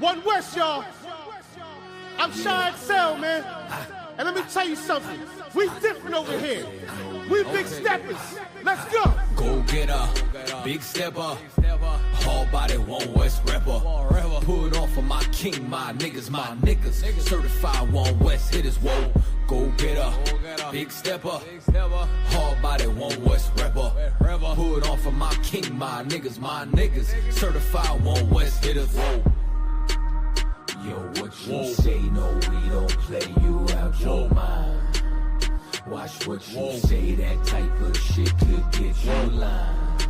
One West, y'all. I'm Shy XL, man. And let me tell you something. We different over here. We big steppers. Let's go. Go getter, big stepper. Hard body, One West rapper. Put on for my king, my niggas, my niggas. Certified One West hitters, whoa. Go getter, big stepper. Hard body, One West rapper. Put on for my king, my niggas, my niggas. Certified One West hitters, whoa. Yo, what you say? No, we don't play you out your mind. Watch what you say, that type of shit could get you lined.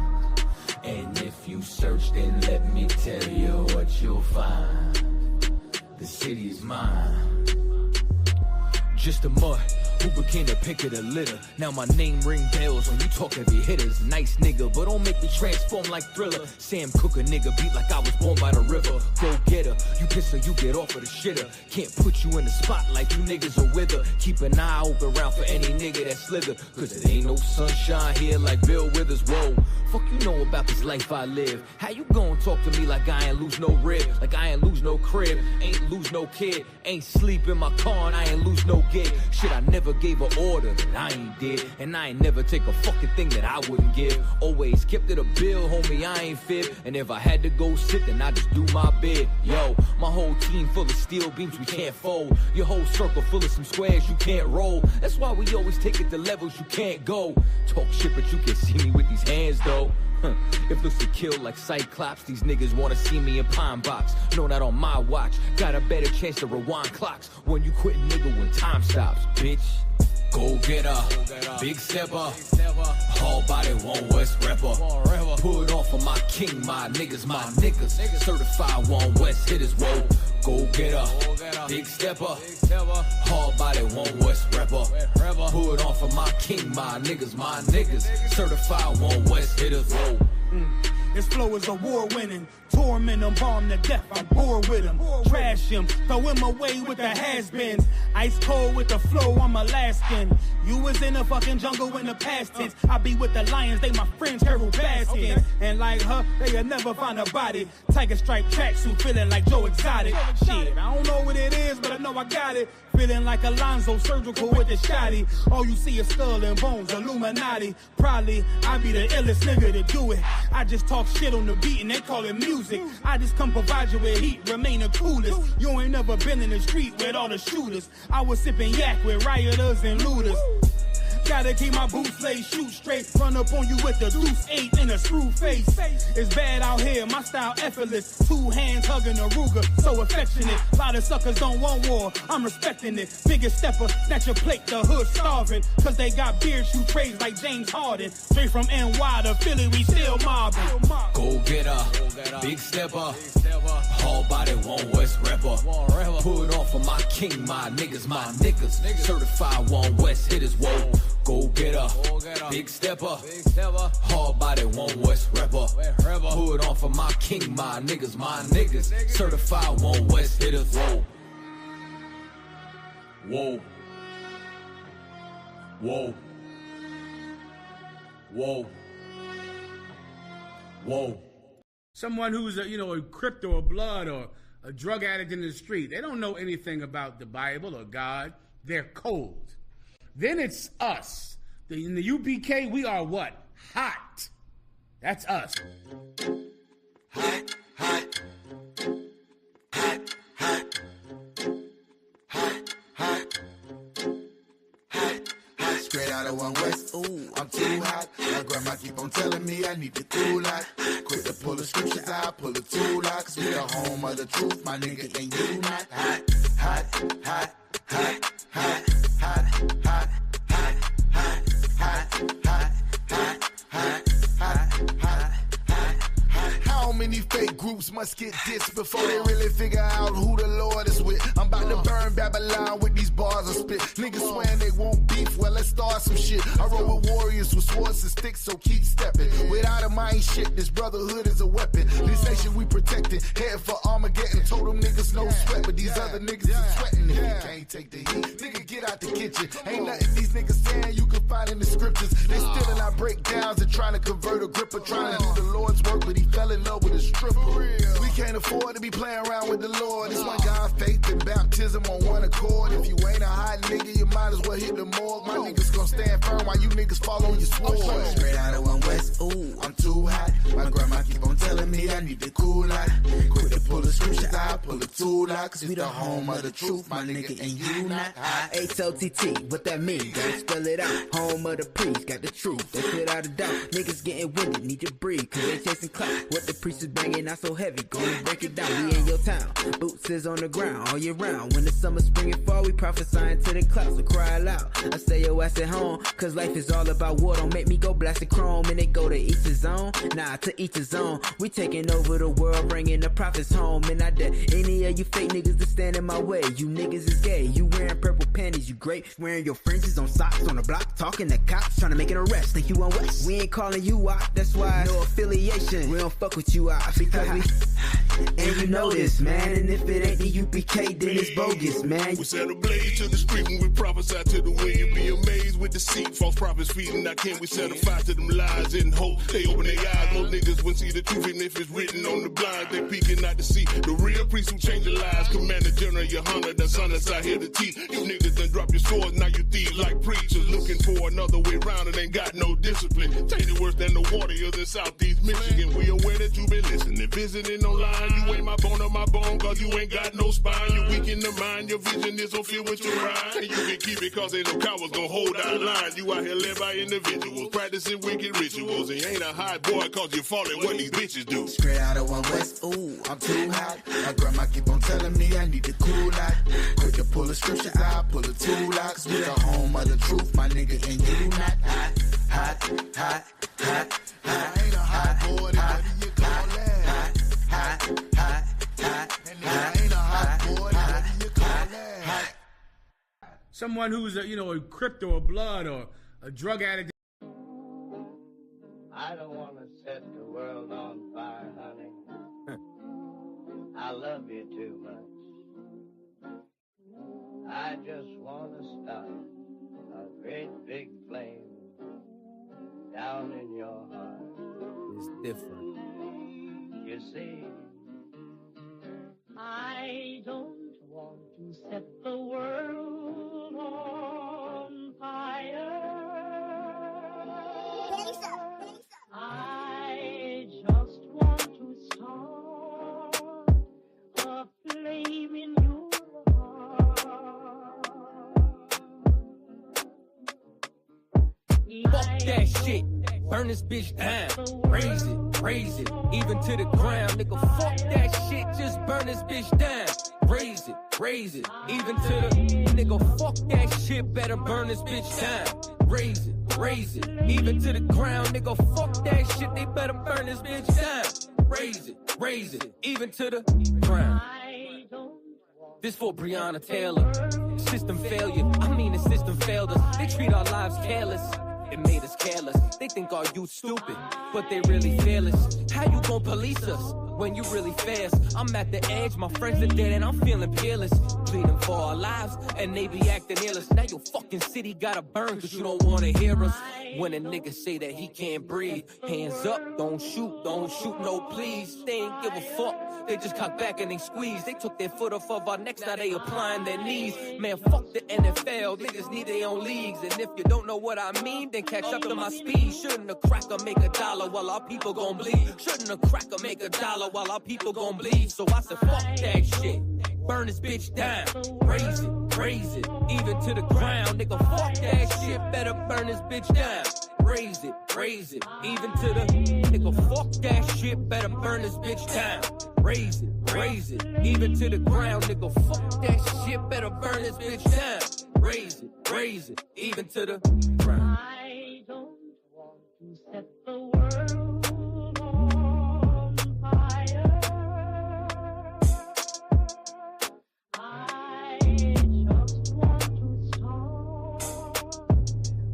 And if you search, then let me tell you what you'll find. The city is mine. Just a mud who became the pick of the litter. Now my name ring bells when you talk heavy hitters. Nice nigga, but don't make me transform like Thriller. Sam Cooke a nigga beat like I was born by the river. Go getter, you piss her, you get off of the shitter. Can't put you in the spotlight, you niggas are with her. Keep an eye open around for any nigga that slither. Cause it ain't no sunshine here like Bill Withers, whoa. Fuck you know about this life I live. How you gon' talk to me like I ain't lose no rib? Like I ain't lose no crib, ain't lose no kid. Ain't sleep in my car and I ain't lose no gig. Shit, I never gave an order that I ain't did. And I ain't never take a fucking thing that I wouldn't give. Always kept it a bill, homie, I ain't fib. And if I had to go sit, then I just do my bid. Yo, my whole team full of steel beams we can't fold. Your whole circle full of some squares you can't roll. That's why we always take it to levels you can't go. Talk shit, but you can see me with these hands though. If looks to kill like Cyclops, these niggas wanna see me in Pine Box. No, not on my watch. Got a better chance to rewind clocks when you quit, nigga, when time stops, bitch. Go getter, big stepper. Hard body, One West rapper. Put on for my king, my niggas, my niggas. Certified One West hitters, whoa. Go getter, big stepper. Hard body, One West rapper. Put on for my king, my niggas, my niggas. Certified One West hitters, whoa. His flow is award-winning. Torment him, bomb to death, I'm bored with him. Trash him, throw him away with the has-beens. Ice cold with the flow, I'm Alaskan. You was in the fucking jungle in the past tense. I be with the lions, they my friends, Harold Baskins. And like her, they'll never find a body. Tiger stripe tracksuit, feeling like Joe Exotic. Shit, I don't know what it is, but I know I got it. Feeling like Alonzo, surgical with the shotty. All you see is skull and bones, Illuminati. Probably, I be the illest nigga to do it. I just talk shit on the beat and they call it music. I just come provide you with heat, remain the coolest. You ain't never been in the street with all the shooters. I was sipping yak with rioters and looters. Gotta keep my boots laced, shoot straight, run up on you with the deuce 8 in a screw face. It's bad out here, my style effortless. 2 hands hugging a Ruger, so affectionate. A lot of suckers don't want war, I'm respecting it. Biggest stepper, snatch your plate, the hood starving. Cause they got beard shoot trades like James Harden. Straight from NY to Philly, we still mobbing. Go getter, big stepper. Hard body, One West rapper. Put on for my king, my niggas, my niggas. Certified One West hitters, whoa. Go getter, big stepper. Hard body, One West rapper. Put on for my king, my niggas, my niggas. Certified One West hitters, whoa. Whoa. Whoa. Whoa. Whoa. Someone who's a crypt or a blood or a drug addict in the street. They don't know anything about the Bible or God. They're cold. Then it's us. In the UPK, we are what? Hot. That's us. Hot, hot. Hot, hot. Hot, hot. Hot, hot. Straight out of One West. Ooh, I'm too hot. My grandma keep on telling me I need the cool lot. Quick to pull the scriptures out, pull the tool out. Cause we the home of the truth, my nigga, and you not hot. Hot, hot, hot, hot, hot, hot, hot, hot, hot, hot, hot, hot, hot, hot, hot. How many fake groups must get dissed before they really figure out who the Lord is with? I'm about to burn Babylon with these bars I spit. Niggas swearing they won't beef, well let's start some shit. I roll with warriors with swords and sticks, so keep stepping. Without a mind shit, this brotherhood is a weapon. This nation we protecting, head for Armageddon. Told them niggas no sweat, but these other niggas is sweating. If you can't take the heat, nigga get out the kitchen. Ain't nothing these niggas saying you can find in the scriptures. They stealing our breakdowns and trying to convert a gripper. Trying to do the Lord's work, but he fell in love with a stripper. We can't afford to be playing around with the Lord. This one God, faith, and baptism on one accord. If you ain't a hot nigga, you might as well hit the morgue. My niggas gon' stand firm while you niggas fall on your sword. Straight out of one West, ooh, I'm too hot. My grandma keep on telling me I need to cool out. Quick to pull the scripture out, pull the tool out, cause we the home of the truth, my nigga, and you not hot. H-O-T-T, what that mean? Gotta spell it out. Home of the priest, got the truth, that's without a doubt. Niggas getting winded, need to breathe, cause they chasing clout. What the priest is banging out so heavy, gonna break it down. We in your town, boots is on the ground all year round. When the summer, spring, and fall, we prophesying to the clouds, so cry loud. I stay your ass at home, cause life is all about war. Don't make me go blast the chrome, and they go to each his own. Nah, to each his own. We taking over the world, bringing the prophets home. And I dare any of you fake niggas to stand in my way. You niggas is gay, you wearing purple panties, you great. Wearing your fringes on socks on the block, talking to cops, trying to make an arrest. Think you on West? We ain't calling you out, that's why no affiliation. We don't fuck with you out, because we and you know this, man. And if it ain't the UPK, then it's bogus, man. We set a blaze to the street when we prophesy to the wind. You be amazed with deceit, false prophets feeding. Now can we set a fire to them lies and hope? They open their eyes, most niggas won't see the truth, and if it's written on the blind, they peeking out to see the real priest who change their lives. Commander General Yohana, the son that's out here to teach. You niggas done drop your swords, now you thieves like preachers, looking for another way round and ain't got no discipline. Tainted worse than the water in Southeast Michigan. We aware that you been listening, visiting online. You ain't my bone or my bone, cause you ain't got no spine. You weak in the mind, your vision is on feel with your rhyme. And you can keep it cause ain't no cowards gon' hold our line. You out here led by individuals, practicing wicked rituals. And you ain't a hot boy cause you falling what these bitches do. Straight out of one West, ooh, I'm too hot. My grandma keep on telling me I need to cool out. Quick to pull the scripture out, pull the tool out, cause we the home of the truth, my nigga, and you not hot, hot, hot, hot, hot. I ain't a hot boy, what do you call that? Hot, hot, hot, hot. I ain't a hot boy, what do you call that? Someone who's a crypt or a blood or a drug addict. I don't want to set the world on fire, honey. I love you too much. I just want to start a great big flame down in your heart. It's different. You see, I don't want to set the world on fire. I just want to start a flame in your heart. Fuck that shit. Burn this bitch down. Raise it, even to the ground. Nigga, fuck that shit. Just burn this bitch down. Raise it, even to the nigga, fuck that shit. Better burn this bitch down. Raise it, even to the ground. Nigga, fuck that shit. They better burn this bitch down. Raise it, even to the ground. This for Breonna Taylor. System failure. I mean, the system failed us. They treat our lives careless. It made us careless. They think our youth stupid, but they really fearless. How you gon' police us when you really fast? I'm at the edge, my friends are dead and I'm feeling peerless. Pleading for our lives and they be acting illest. Now your fucking city gotta burn cause you don't wanna hear us. When a nigga say that he can't breathe, hands up, don't shoot, no please. They ain't give a fuck. They just cock back and they squeeze. They took their foot off of our necks, now they applying their knees. Man, fuck the NFL, niggas need their own leagues. And if you don't know what I mean, then catch up to my speed. Shouldn't a cracker make $1 while our people gon' bleed? Shouldn't a cracker make $1 while our people gon' bleed? So I said, fuck that shit. Burn this bitch down. Raise it, even to the ground. Nigga, fuck that shit. Better burn this bitch down. Raise it, even to the nigga, fuck that shit. Better burn this bitch down. Raise it, even to the ground. Nigga, fuck that shit. Better burn this bitch down. Raise it, even to the ground. I don't want to set the world on fire. I just want to start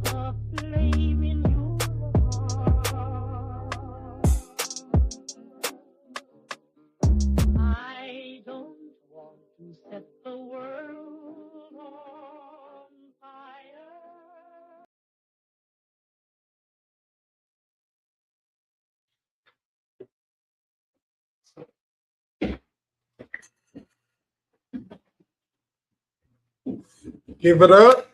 a flame in your heart. I don't want to set the world on fire. Give it up.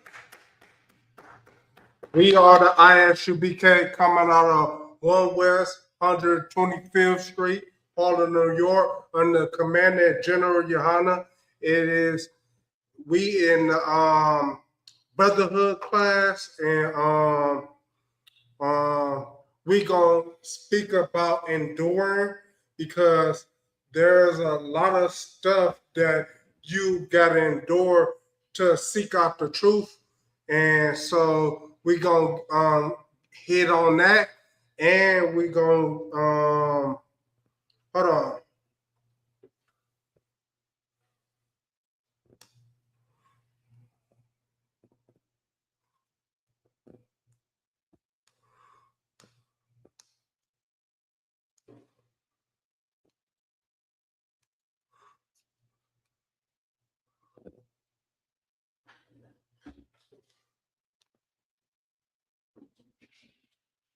We are the ISUBK coming out of 1 West 125th Street, Harlem, New York, under Commander General Johanna. It is we in the Brotherhood class, and we gonna speak about enduring because there's a lot of stuff that you gotta endure to seek out the truth, and so we gonna hit on that, and we gonna hold on.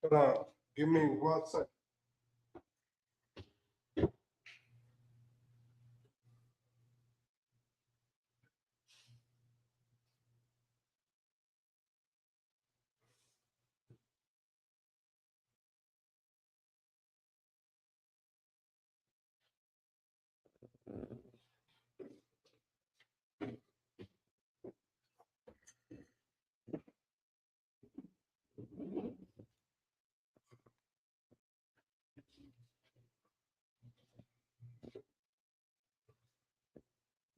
Hold on. Give me 1 second.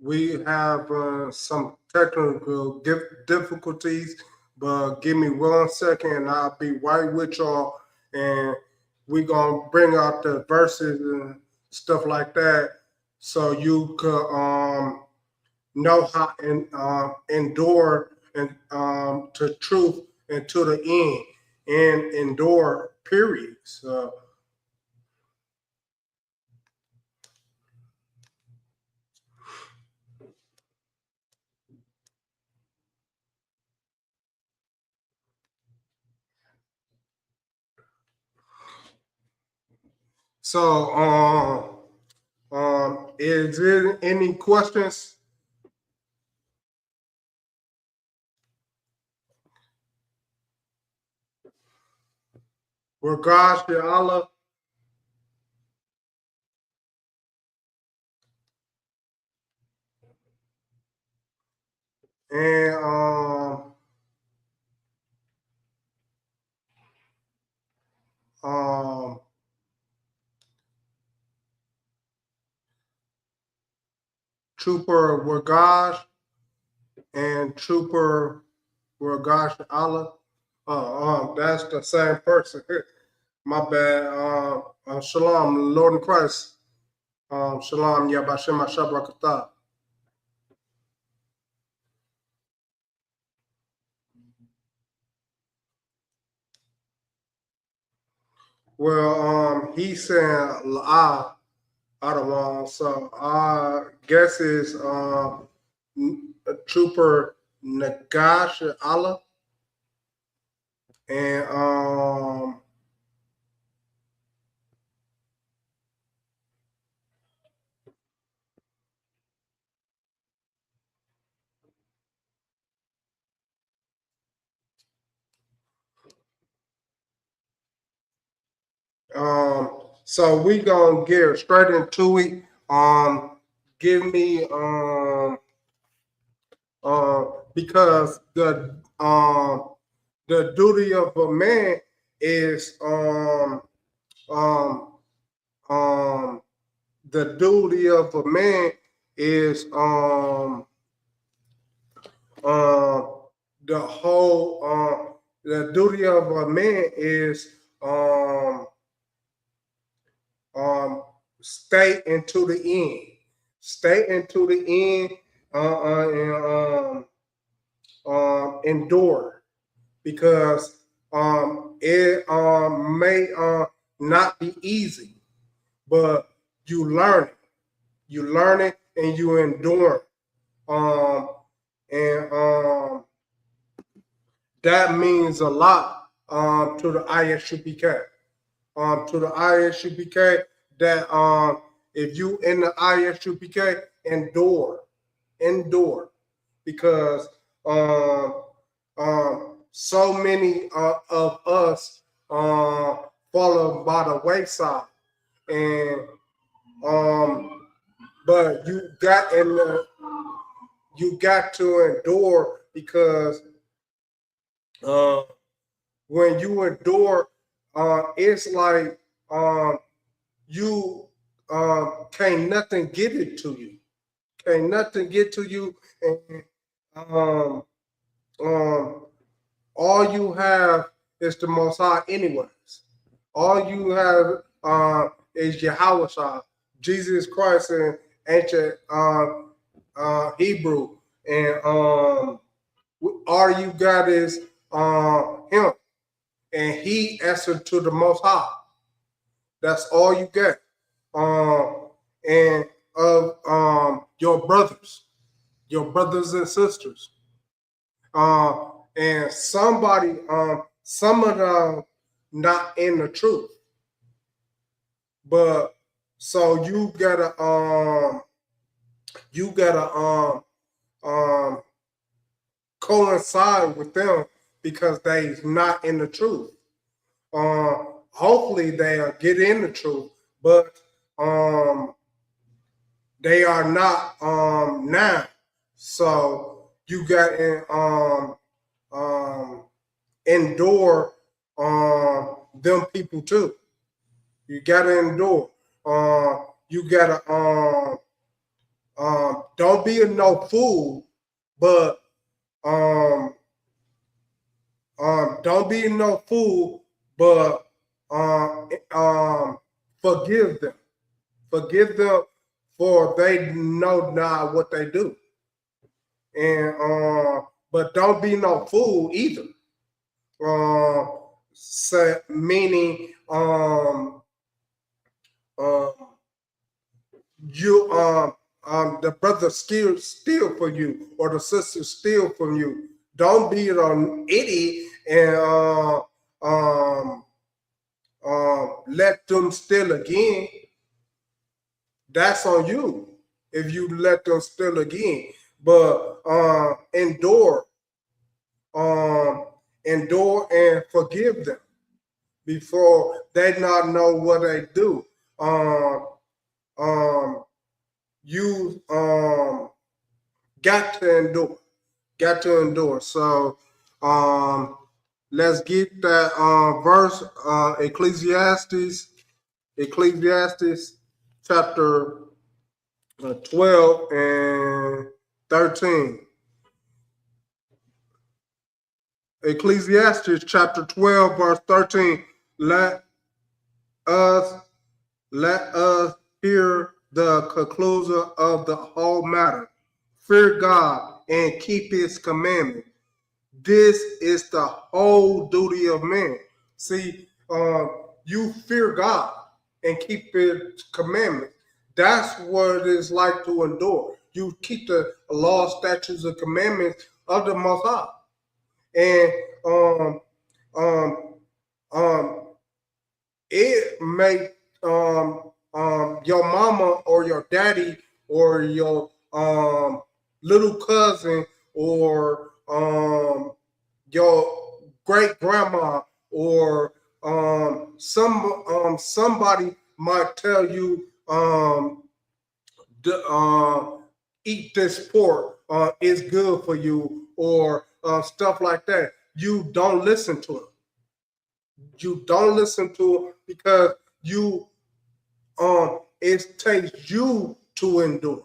We have some technical difficulties, but give me 1 second and I'll be right with y'all. And we're going to bring out the verses and stuff like that so you could know how and endure and to truth and to the end and endure, period. So, is there any questions? Regards to Allah. And Trooper Wagash and Trooper Wagash Allah. That's the same person. My bad. Shalom, Lord in Christ. Shalom, Yabashim Ashabrakata. Well, he said La'ah Adawan. So I guess it's Trooper Nagash Allah. And so we gonna get straight into it. Give me because the duty of a man is the duty of a man is the whole the duty of a man is stay into the end. Stay into the end and endure because it may not be easy, but you learn it. You learn it and you endure. And that means a lot to the ISUPK. To the ISUPK that if you in the ISUPK, endure because So many of us follow by the wayside, and but you got to endure, because when you endure, it's like you can't nothing get it to you. Can't nothing get to you, and um, all you have is the Most High, anyways. All you have is Yahweh, Jesus Christ, in ancient Hebrew, and all you got is Him, and He answered to the Most High. That's all you get. And of your brothers and sisters. And somebody, some of them not in the truth. But so you gotta coincide with them, because they not in the truth. Hopefully they'll get in the truth, but they are not now. So you got to endure them people too. You got to endure. You got to don't be a no fool, but don't be no fool, but forgive them. Forgive them, for they know not what they do. And but don't be no fool either. Meaning you the brother steal from you, or the sister steal from you. Don't be an idiot and let them steal again. That's on you if you let them steal again. But endure and forgive them before they not know what they do. You got to endure. Got to endure. So let's get that verse, Ecclesiastes chapter 12 and 13. Ecclesiastes chapter 12 verse 13. Let us hear the conclusion of the whole matter. Fear God and keep His commandment. This is the whole duty of man. See, you fear God and keep His commandments. That's what it is like to endure. You keep the law, statutes, and commandments of the Most High. And it may your mama or your daddy or your little cousin or your great grandma or somebody might tell you eat this pork, it's good for you, or stuff like that. You don't listen to it. You don't listen to it because you it takes you to endure.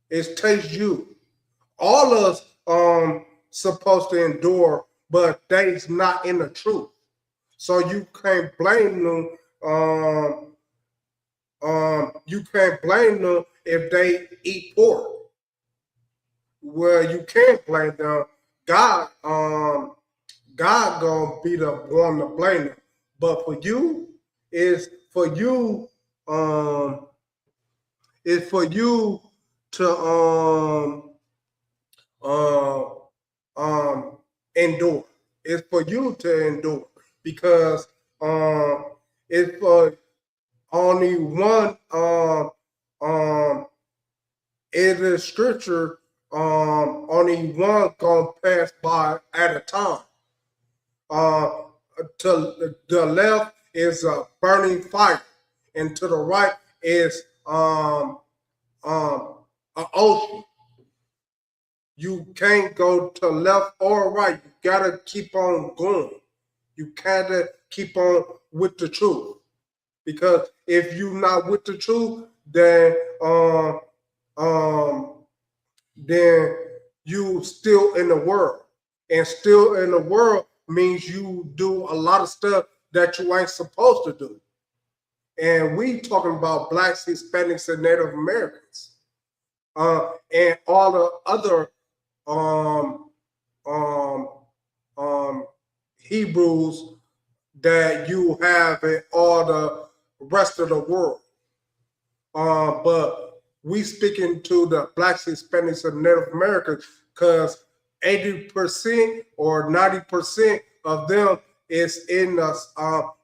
It takes you. All of us supposed to endure, but they's not in the truth. So you can't blame them. You can't blame them if they eat pork. Well, you can't blame them. God gonna be the one to blame them. But for you, it's for you to endure. It's for you to endure because it's for only one it is scripture only one gonna pass by at a time. To the left is a burning fire, and to the right is an ocean. You can't go to left or right. You gotta keep on going. You gotta keep on with the truth. Because if you're not with the truth, then you still in the world. And still in the world means you do a lot of stuff that you ain't supposed to do. And we talking about blacks, Hispanics, and Native Americans. And all the other Hebrews that you have in all the rest of the world. But we sticking to the blacks, Hispanics, and Native Americans because 80% or 90% of them is in the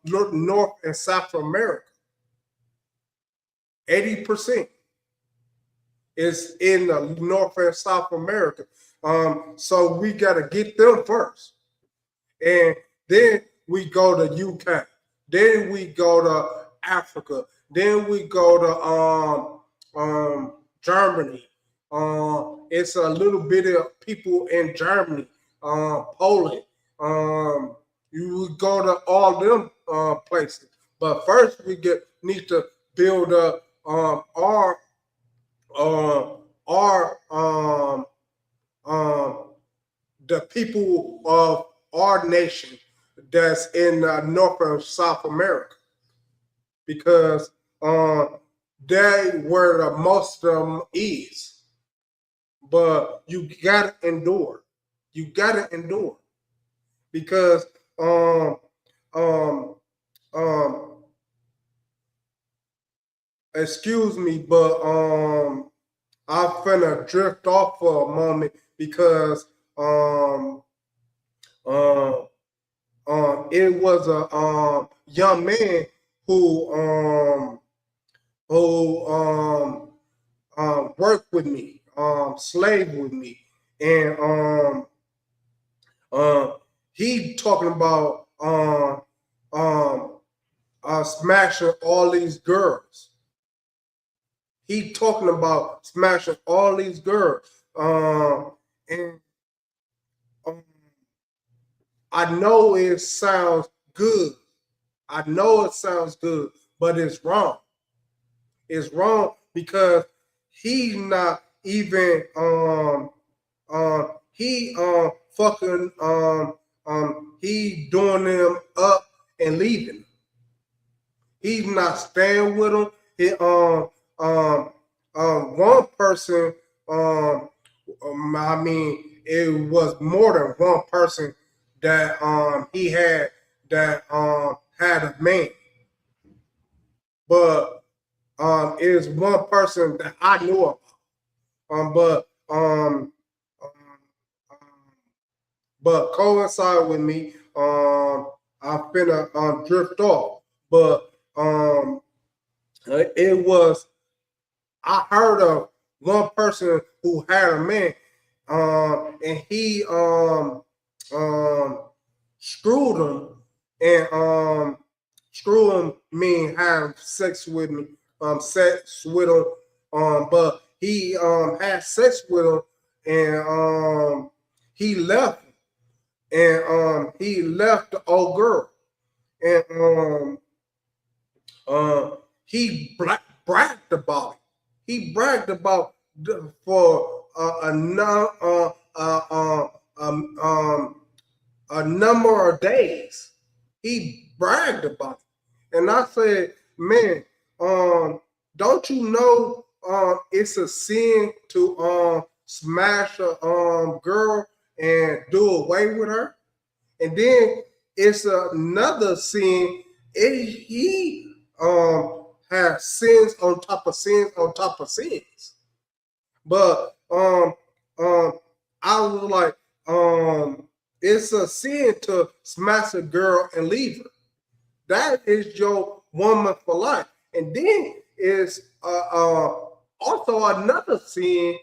North and South America. 80% is in the North and South America. So we got to get them first. And then we go to UK. Then we go to Africa. Then we go to Germany. It's a little bit of people in Germany, Poland. You go to all them places. But first we need to build up the people of our nation that's in North and South America, because they where the most of them is. But you gotta endure. You gotta endure, because excuse me, but I'm finna drift off for a moment because it was a young man who worked with me, slaved with me, and he talking about smashing all these girls. He talking about smashing all these girls, and I know it sounds good. I know it sounds good, but it's wrong. It's wrong because he's not even fucking he doing them up and leaving. He's not staying with them. One person, I mean, it was more than one person that he had that had a man, but it is one person that I knew about. But coincide with me. I'm finna drift off, but it was. I heard of one person who had a man, and he screwed him, and screw him mean have sex with me, but he had sex with him, and he left him, and he left the old girl, and he bragged about it. He bragged about for a number of days. He bragged about it, and I said, "Man, don't you know it's a sin to smash a girl and do away with her?" And then it's another sin. He have sins on top of sins on top of sins. But I was like, it's a sin to smash a girl and leave her. That is your woman for life. And then it's also another sin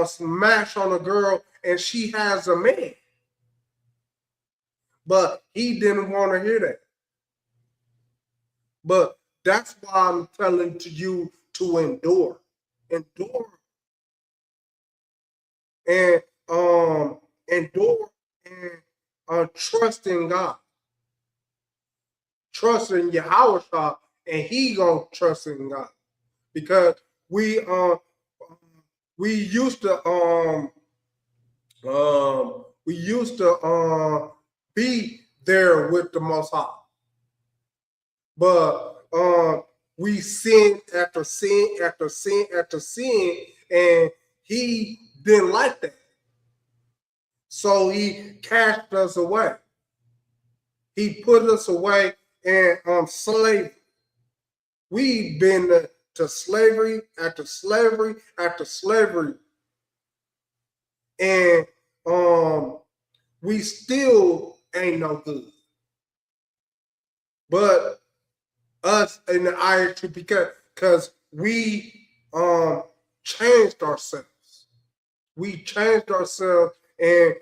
smash on a girl and she has a man. But he didn't want to hear that. But that's why I'm telling to you to endure. Endure. And endure and trust in God. Trust in Yahweh, and he gonna trust in God. Because we used to be there with the Most High, but we sin after sin after sin after sin, and he didn't like that, so he cast us away. He put us away in slavery. We've been to slavery after slavery after slavery, and we still ain't no good. But us in the IHU, because we changed ourselves. We changed ourselves, and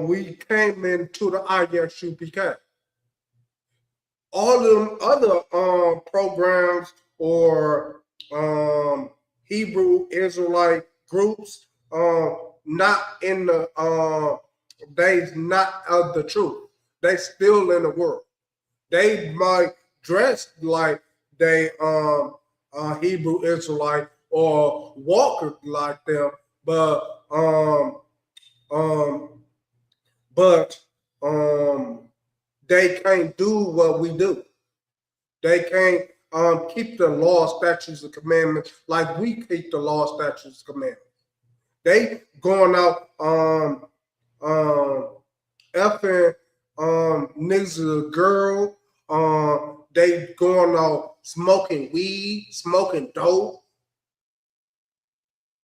we came into the ISUPK. All of them other programs or Hebrew Israelite groups, not in the they's not of the truth. They still in the world. They might dress like they Hebrew Israelite or walk like them, but they can't do what we do. They can't keep the law, statutes, and commandments like we keep the law, statutes, and commandments. They going out effing niggas a girl. They going out smoking weed, smoking dope,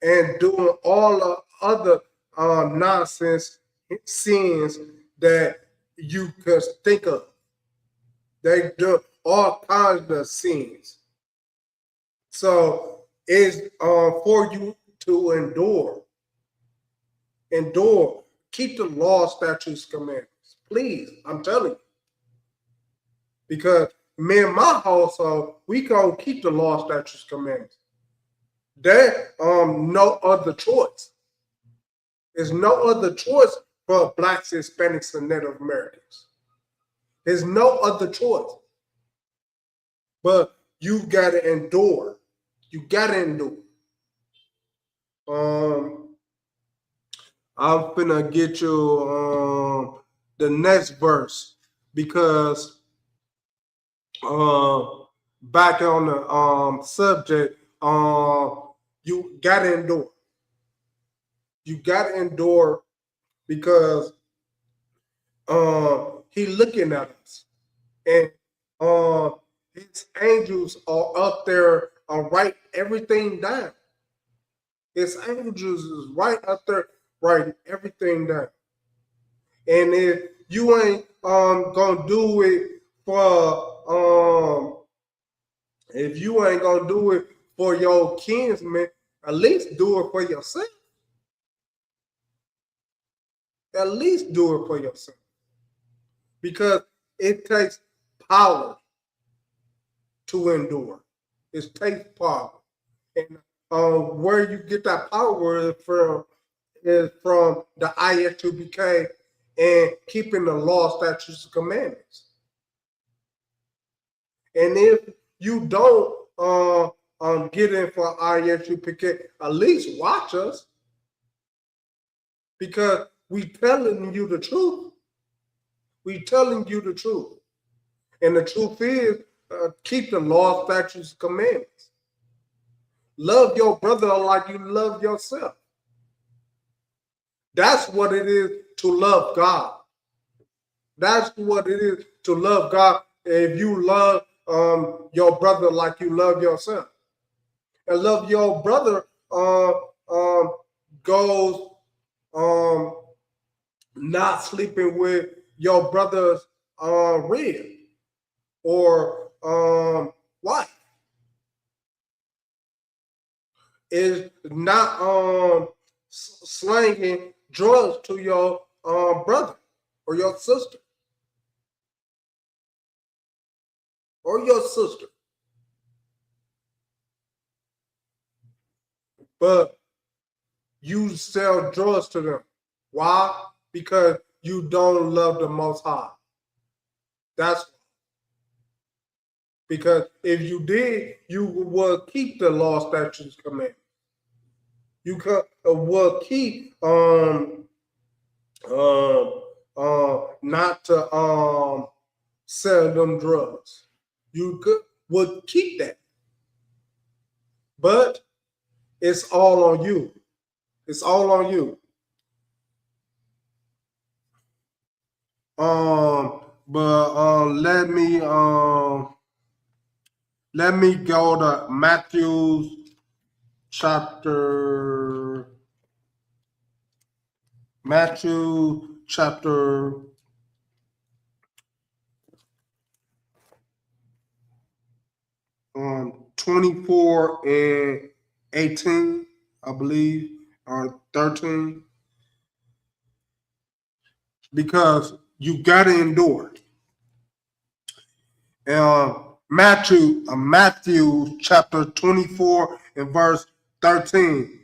and doing all the other nonsense sins that you could think of. They do all kinds of sins. So it's for you to endure. Endure. Keep the law, statutes, commandments. Please, I'm telling you. Because me and my household, we gonna keep the law, statutes, commandments. There's no other choice. There's no other choice for Blacks, Hispanics, and Native Americans. There's no other choice. But you gotta endure. You gotta endure. I'm finna get you the next verse, because back on the subject, you gotta endure. You gotta endure because he looking at us, and his angels are up there write everything down. His angels is right up there writing everything down. And if you ain't gonna do it for if you ain't gonna do it for your kinsmen, at least do it for yourself. At least do it for yourself. Because it takes power to endure. It takes power. And where you get that power from is from the ISUBK and keeping the law, statutes, and commandments. And if you don't get in for ISUPK, at least watch us, because we telling you the truth. We telling you the truth. And the truth is, keep the law, statutes, and commandments. Love your brother like you love yourself. That's what it is to love God. That's what it is to love God. If you love your brother like you love yourself. And love your brother goes not sleeping with your brother's rib, or wife. Is not slanging drugs to your brother or your sister or your sister. But you sell drugs to them. Why? Because you don't love the Most High. That's because if you did, you would keep the law, statutes, commandments. You would keep not to sell them drugs. You would keep that, but it's all on you. It's all on you. But let me go to Matthew chapter 24 and 18, I believe, or 13. Because you got to endure. Matthew chapter 24 and verse 13.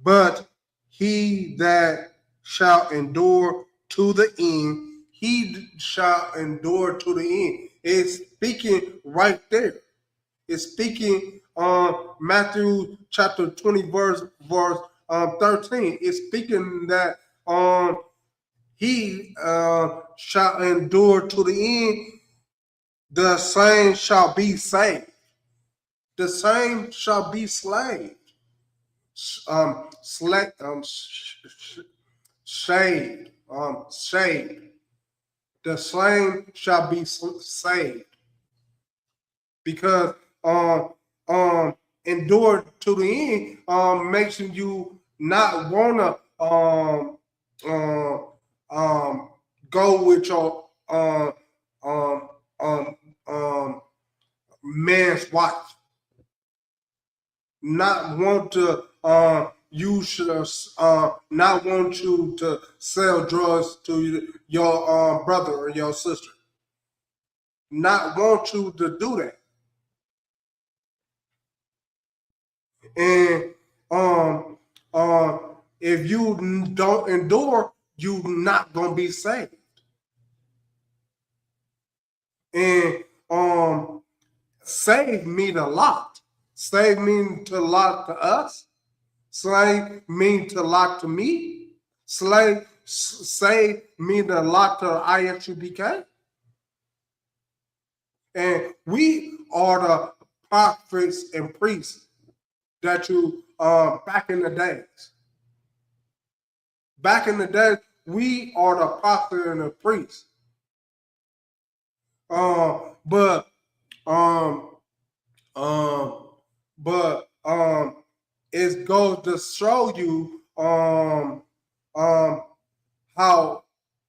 But he that shall endure to the end, he shall endure to the end. It's speaking right there. It's speaking on Matthew chapter 20 verse 13. It's speaking that he shall endure to the end. The same shall be saved. The same shall be slaved. Saved. The same shall be saved. Because endure to the end makes you not wanna go with your man's wife. Not want to you should not want you to sell drugs to your brother or your sister. Not want you to do that. And if you don't endure, you not gonna be saved. And save mean a lot. Save mean a lot to us. Slave mean a lot to me. Save mean a lot to ISUBK. And we are the prophets and priests that you back in the days. Back in the day, we are the prophet and the priest. But it goes to show you how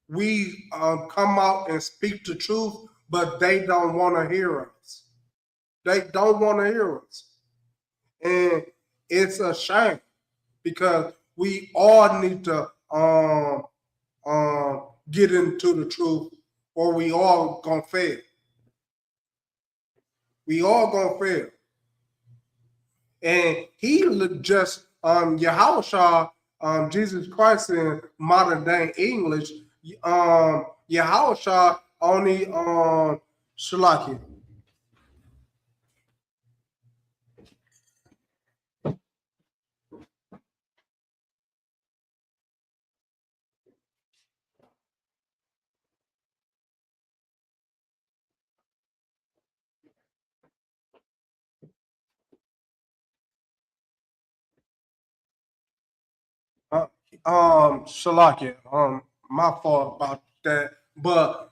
we come out and speak the truth, but they don't want to hear us. They don't want to hear us. And it's a shame because we all need to get into the truth or we all gonna fail. We all gonna fail. And he just Yahushua, Jesus Christ in modern day English, Yahushua only Shalaki. Shalakia, my fault about that. But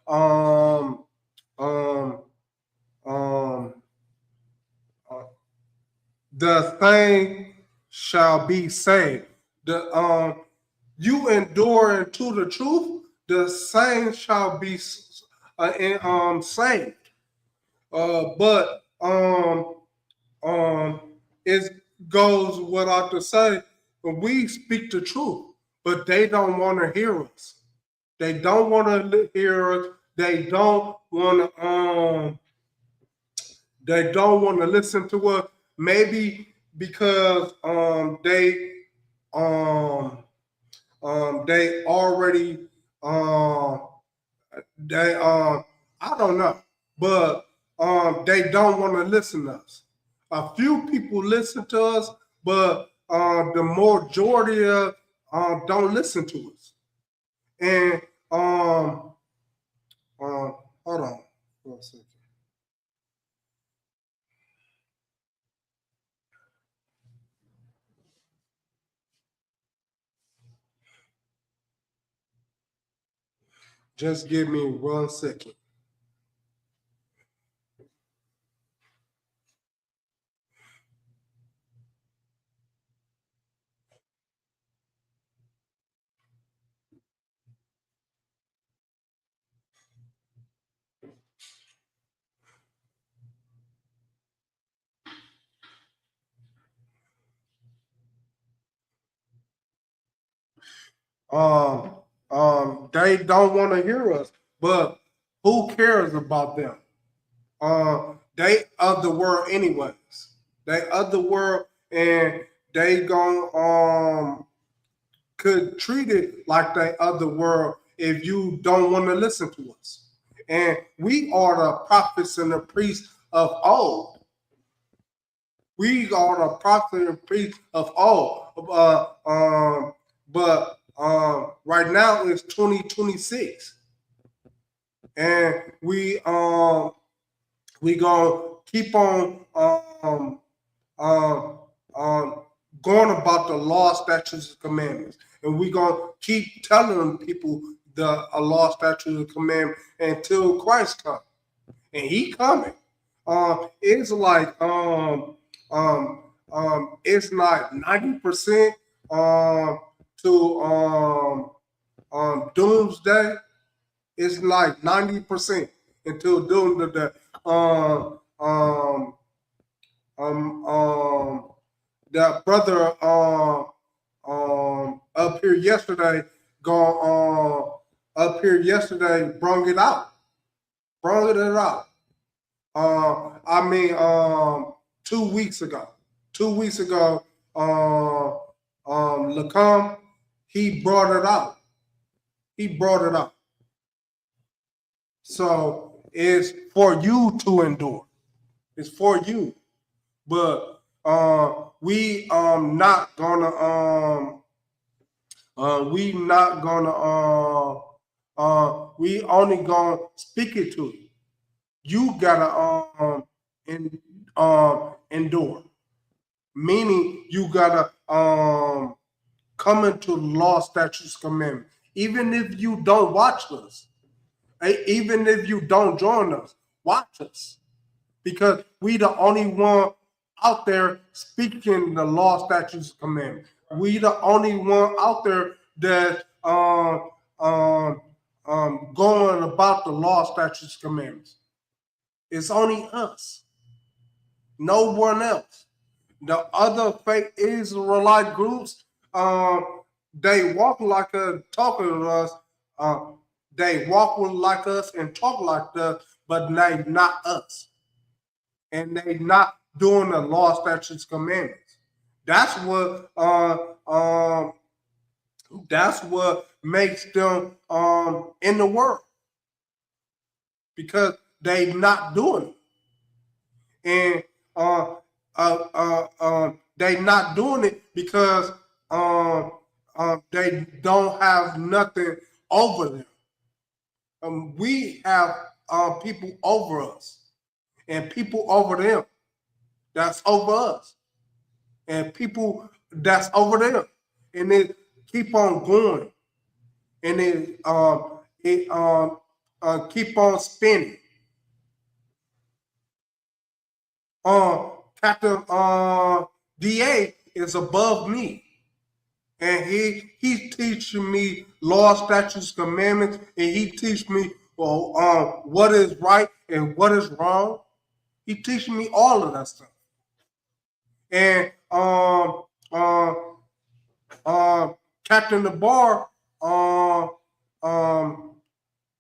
the thing shall be saved. The you endure into the truth, the same shall be saved. But it goes without to say, we speak the truth, but they don't want to hear us. They don't want to hear us. They don't want to. They don't want to listen to us. Maybe because they already I don't know, but they don't want to listen to us. A few people listen to us, but the majority of don't listen to us. And hold on for a second. Just give me 1 second. They don't want to hear us, but who cares about them? They of the world anyways. They of the world, and they gon' could treat it like they of the world if you don't want to listen to us. And we are the prophets and the priests of old. We are the prophets and priests of old. But right now it's 2026, and we gonna keep on going about the law, statutes, and commandments, and we gonna keep telling people the law, statutes, and commandments until Christ comes, and He coming. It's like it's not 90% to doomsday. It's like 90% until doomsday. The brother up here yesterday brung it out. I mean 2 weeks ago. 2 weeks ago, Lacombe, he brought it out. So it's for you to endure. It's for you. But we not gonna we only gonna speak it to you. You gotta endure. Meaning you gotta come into law, statutes, commandments. Even if you don't watch us, even if you don't join us, watch us. Because we the only one out there speaking the law, statutes, commandments. We the only one out there that going about the law, statutes, commandments. It's only us. No one else. The other fake Israelite groups, they walk like us, talking to us. They walk like us and talk like us, but they not us. And they not doing the law, statutes, commandments. That's what makes them in the world, because they not doing it, and they not doing it because they don't have nothing over them. We have people over us, and people over them that's over us, and people that's over them, and they keep on going, and it keep on spinning. Captain DA is above me, and he's teaching me law, statutes, commandments, and he teach me what is right and what is wrong. He teaching me all of that stuff. And Captain the Bar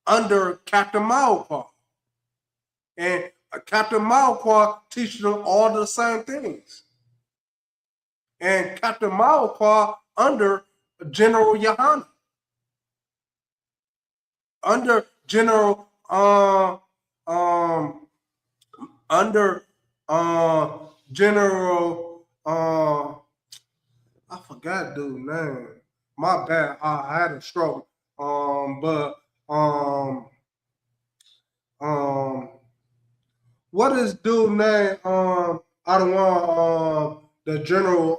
under Captain Malqua. And Captain Malqua teaches them all the same things. And Captain Malqua under General Yohana. Under General General I forgot dude's name. My bad. I had a stroke. What is dude's name? I don't want the general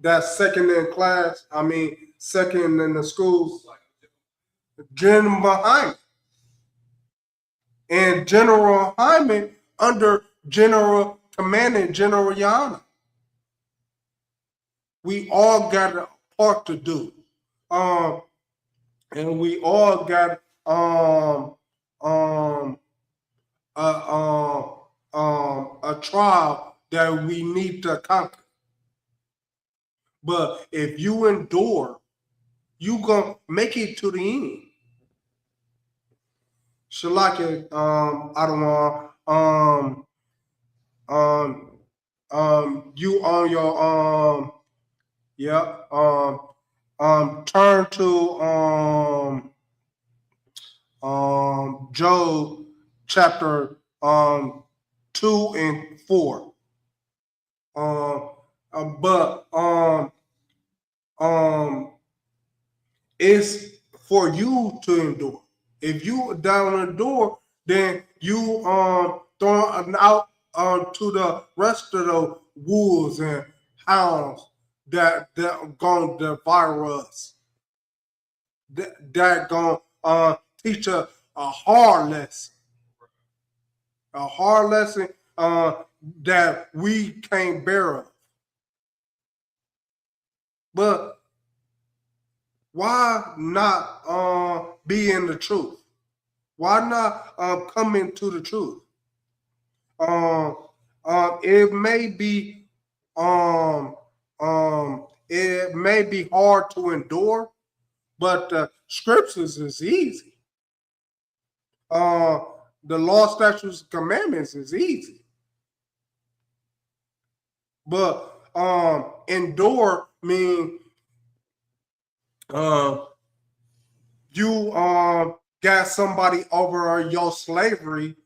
that's second in class. I mean second in the school. General Hyman. And General Hyman under General Commanding General Yana. We all got a part to do. And we all got a trial that we need to conquer. But if you endure, you gonna make it to the end. Shalaka, I don't want you on your turn to Job chapter 2 and 4. But it's for you to endure. If you down the door, then you thrown out to the rest of the wolves and hounds that gonna devour us. That gonna teach us a hard lesson. A hard lesson that we can't bear of. But why not be in the truth? Why not come into the truth? It may be hard to endure, but the scriptures is easy. The law, statutes, and commandments is easy. But endure means you got somebody over your slavery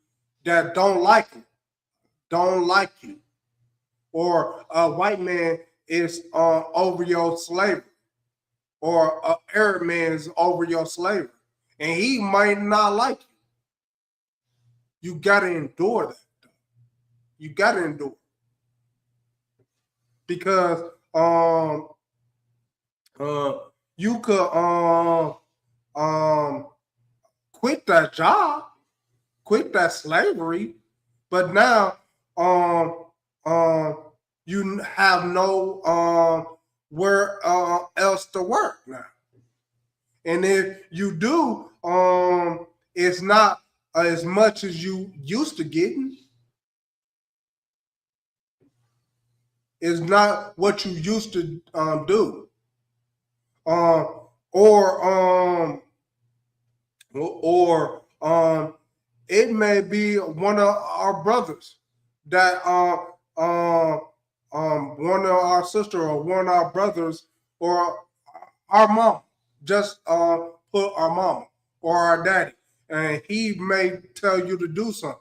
that don't like you, or a white man is over your slavery, or an Arab man is over your slavery, and he might not like you. You gotta endure that. You gotta endure, because you could quit that job, quit that slavery, but now you have no where else to work now. And if you do, it's not as much as you used to getting. It's not what you used to do. It may be one of our brothers that one of our sister or one of our brothers or our mom just put our mama or our daddy, and he may tell you to do something,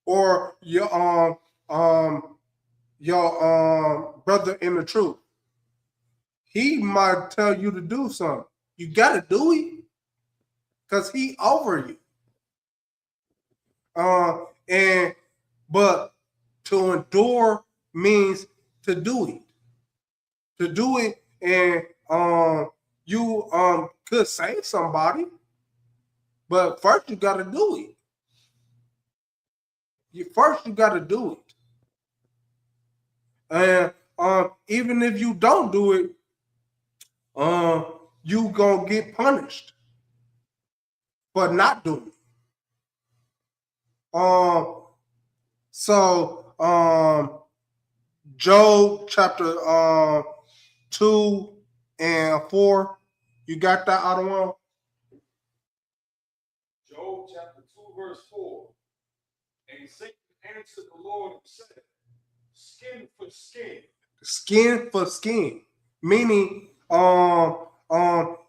or your brother in the truth, he might tell you to do something. You gotta do it because he over you. But to endure means to do it. To do it, and you could save somebody, but first you gotta do it. First you gotta do it. And even if you don't do it, you gonna get punished for not doing it. So Job chapter 2 and 4. You got that, other one? Job chapter 2, verse 4. And Satan answered the Lord and said, skin for skin. Skin for skin. Meaning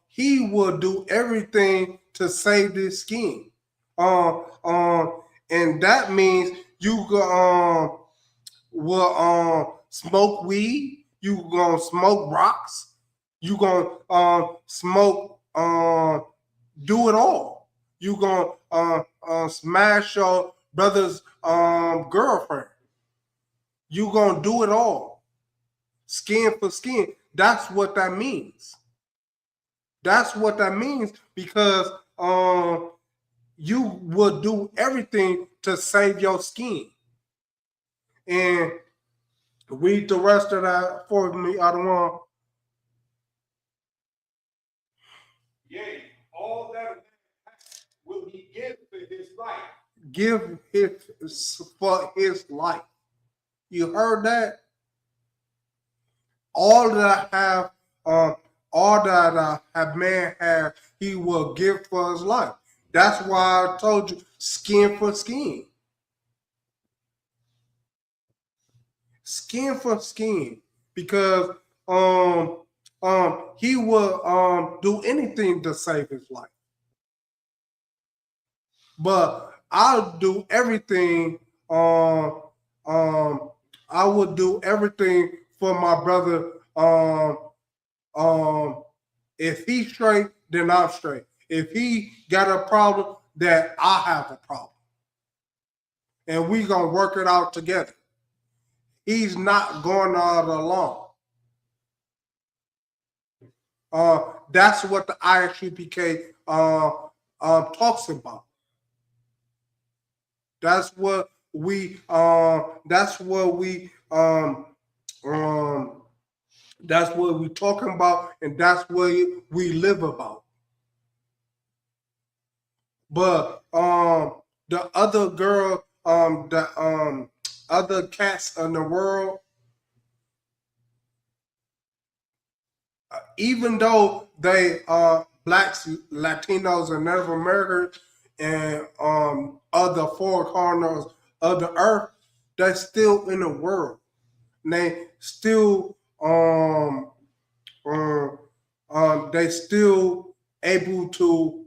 he will do everything to save this skin. And that means you will smoke weed, you gonna smoke rocks, you gonna smoke do it all. You gonna smash your brother's girlfriend. You gonna do it all. Skin for skin. That's what that means. That's what that means because you will do everything to save your skin. And read the rest of that for me, I don't want. Yea, all that will he give for his life. Give his for his life. You heard that? All that I have, all that a man has, he will give for his life. That's why I told you, skin for skin. Skin for skin. Because he will do anything to save his life. But I'll do everything. I would do everything for my brother. If he's straight, then I'm straight. If he got a problem, then I have a problem. And we gonna work it out together. He's not going out alone. That's what the ISUPK talks about. That's what we that's what we talking about, and that's what we live about. But the other girl, the other cats in the world, even though they are blacks, Latinos, and Native Americans, and other four corners of the earth, they're still in the world. And they still able to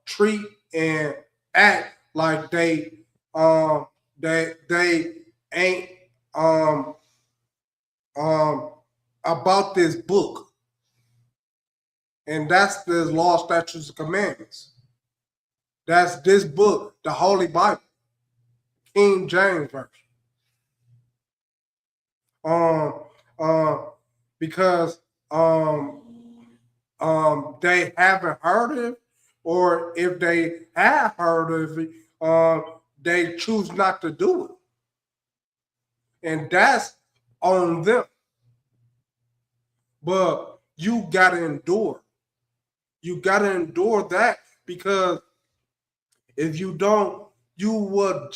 treat and act like they ain't about this book. And that's the law, statutes, and commandments. That's this book, the Holy Bible, King James Version. Because they haven't heard of it, or if they have heard of it, they choose not to do it. And that's on them. But you gotta endure. You gotta endure that, because if you don't, you would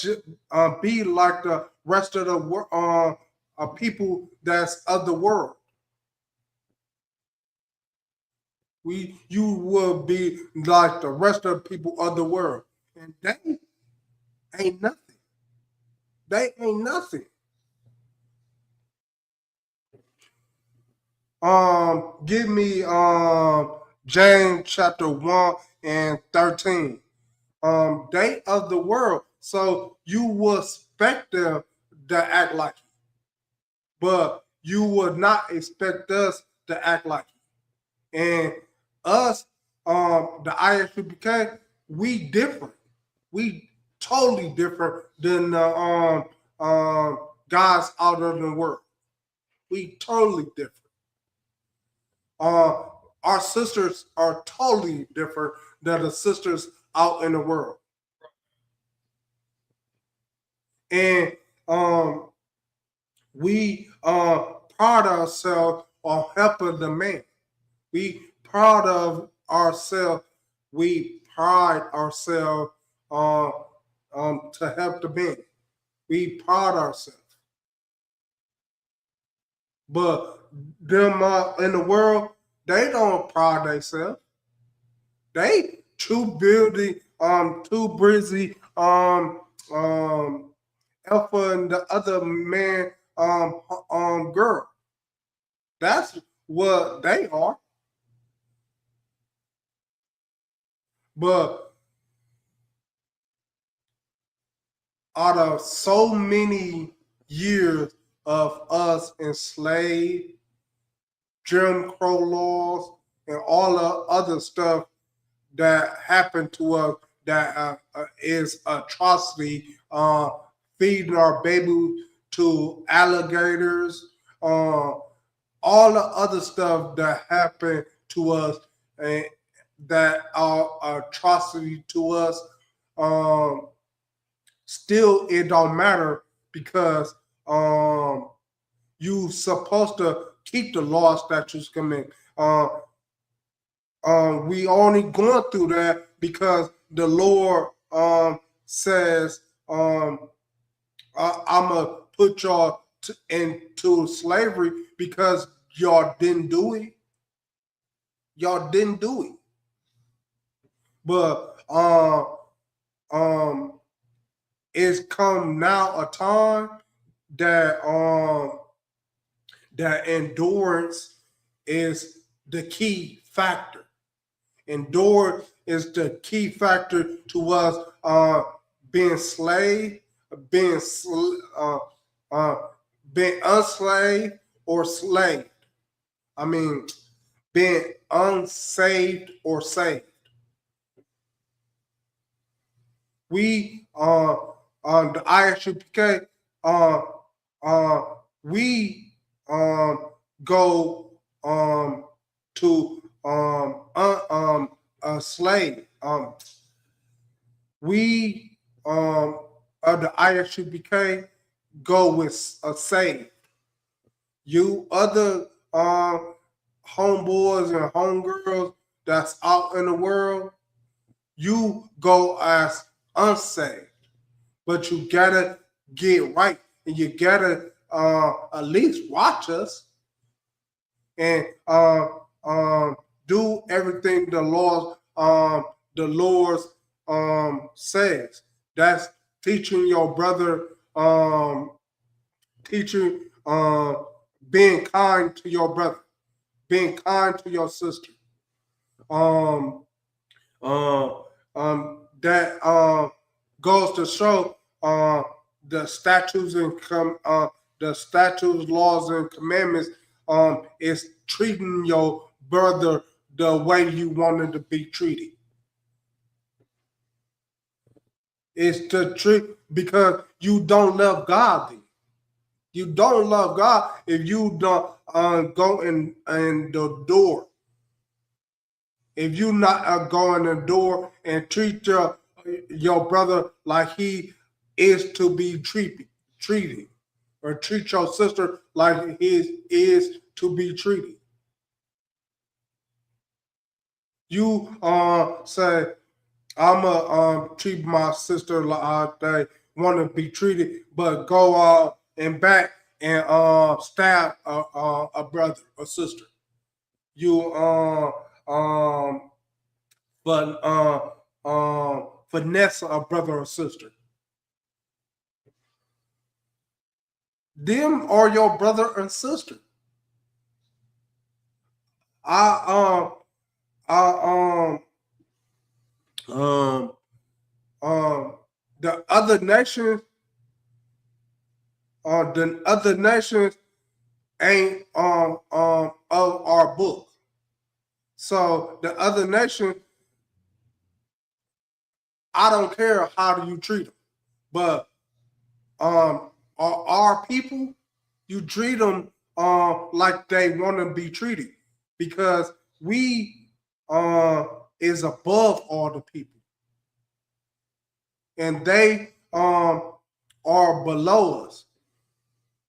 be like the rest of the people that's of the world. You will be like the rest of the people of the world, and they ain't nothing. They ain't nothing. Give me James chapter 1 and 13. They of the world, so you would expect them to act like you, but you would not expect us to act like you. And us, the ISUPK, we different. We totally different than the guys out of the world. We totally different. Our sisters are totally different than the sisters out in the world. And we pride ourselves on helping the man. We proud of ourselves. We pride ourselves on to help the men. We pride ourselves. But them in the world, they don't pride themselves. They too busy, too busy, alpha and the other man, girl. That's what they are. But out of so many years of us enslaved, Jim Crow laws, and all the other stuff that happened to us that is atrocity, feeding our baby to alligators, all the other stuff that happened to us and that are atrocity to us. Still, it don't matter because you supposed to keep the law, statutes, command. We only going through that because the Lord says, I'm gonna put y'all into slavery because y'all didn't do it. Y'all didn't do it. But it's come now a time that that endurance is the key factor. Endurance is the key factor to us being slave, being unslaved or slaved. I mean, being unsaved or saved. We on the ISUPK, we go to a slave. We of the ISUPK go with a save. You other homeboys and homegirls that's out in the world, you go as unsaved. But you gotta get right, and you gotta at least watch us and do everything the Lord says. That's teaching your brother, being kind to your brother, being kind to your sister. That goes to show the statutes and the statutes, laws, and commandments is treating your brother the way you wanted to be treated. It's to treat because you don't love God. Then. You don't love God if you don't go in the door. If you not go in the door and treat your brother like he is to be treated, or treat your sister like he is to be treated. You say, I'm gonna treat my sister like they want to be treated, but go and back and stab a brother or sister. You finesse a brother or sister. Them are your brother and sister. The other nations, ain't of our book. So the other nation, I don't care how do you treat them, but our people, you treat them like they want to be treated, because we is above all the people, and they are below us.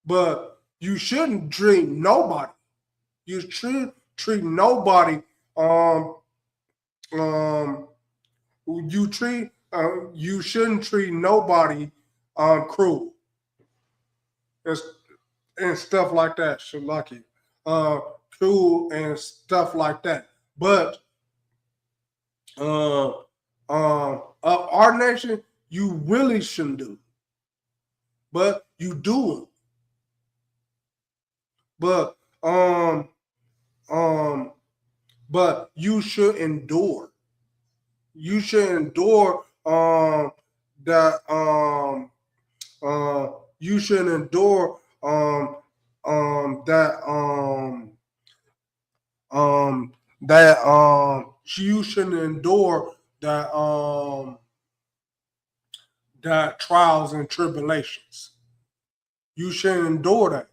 But you shouldn't treat nobody. You should treat nobody. You treat you shouldn't treat nobody cruel and stuff like that. Shalaki, cruel and stuff like that. But our nation, you really shouldn't do, but you do it. But you should endure. You should endure that you should endure you shouldn't endure that trials and tribulations. You shouldn't endure that,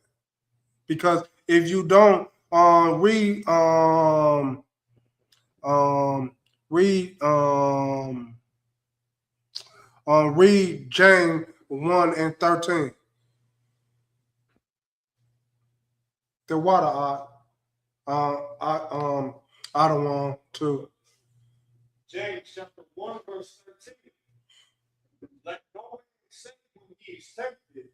because if you don't read James 1:13. The water I don't want to. James chapter 1, verse 13. Let no man say when he is tempted,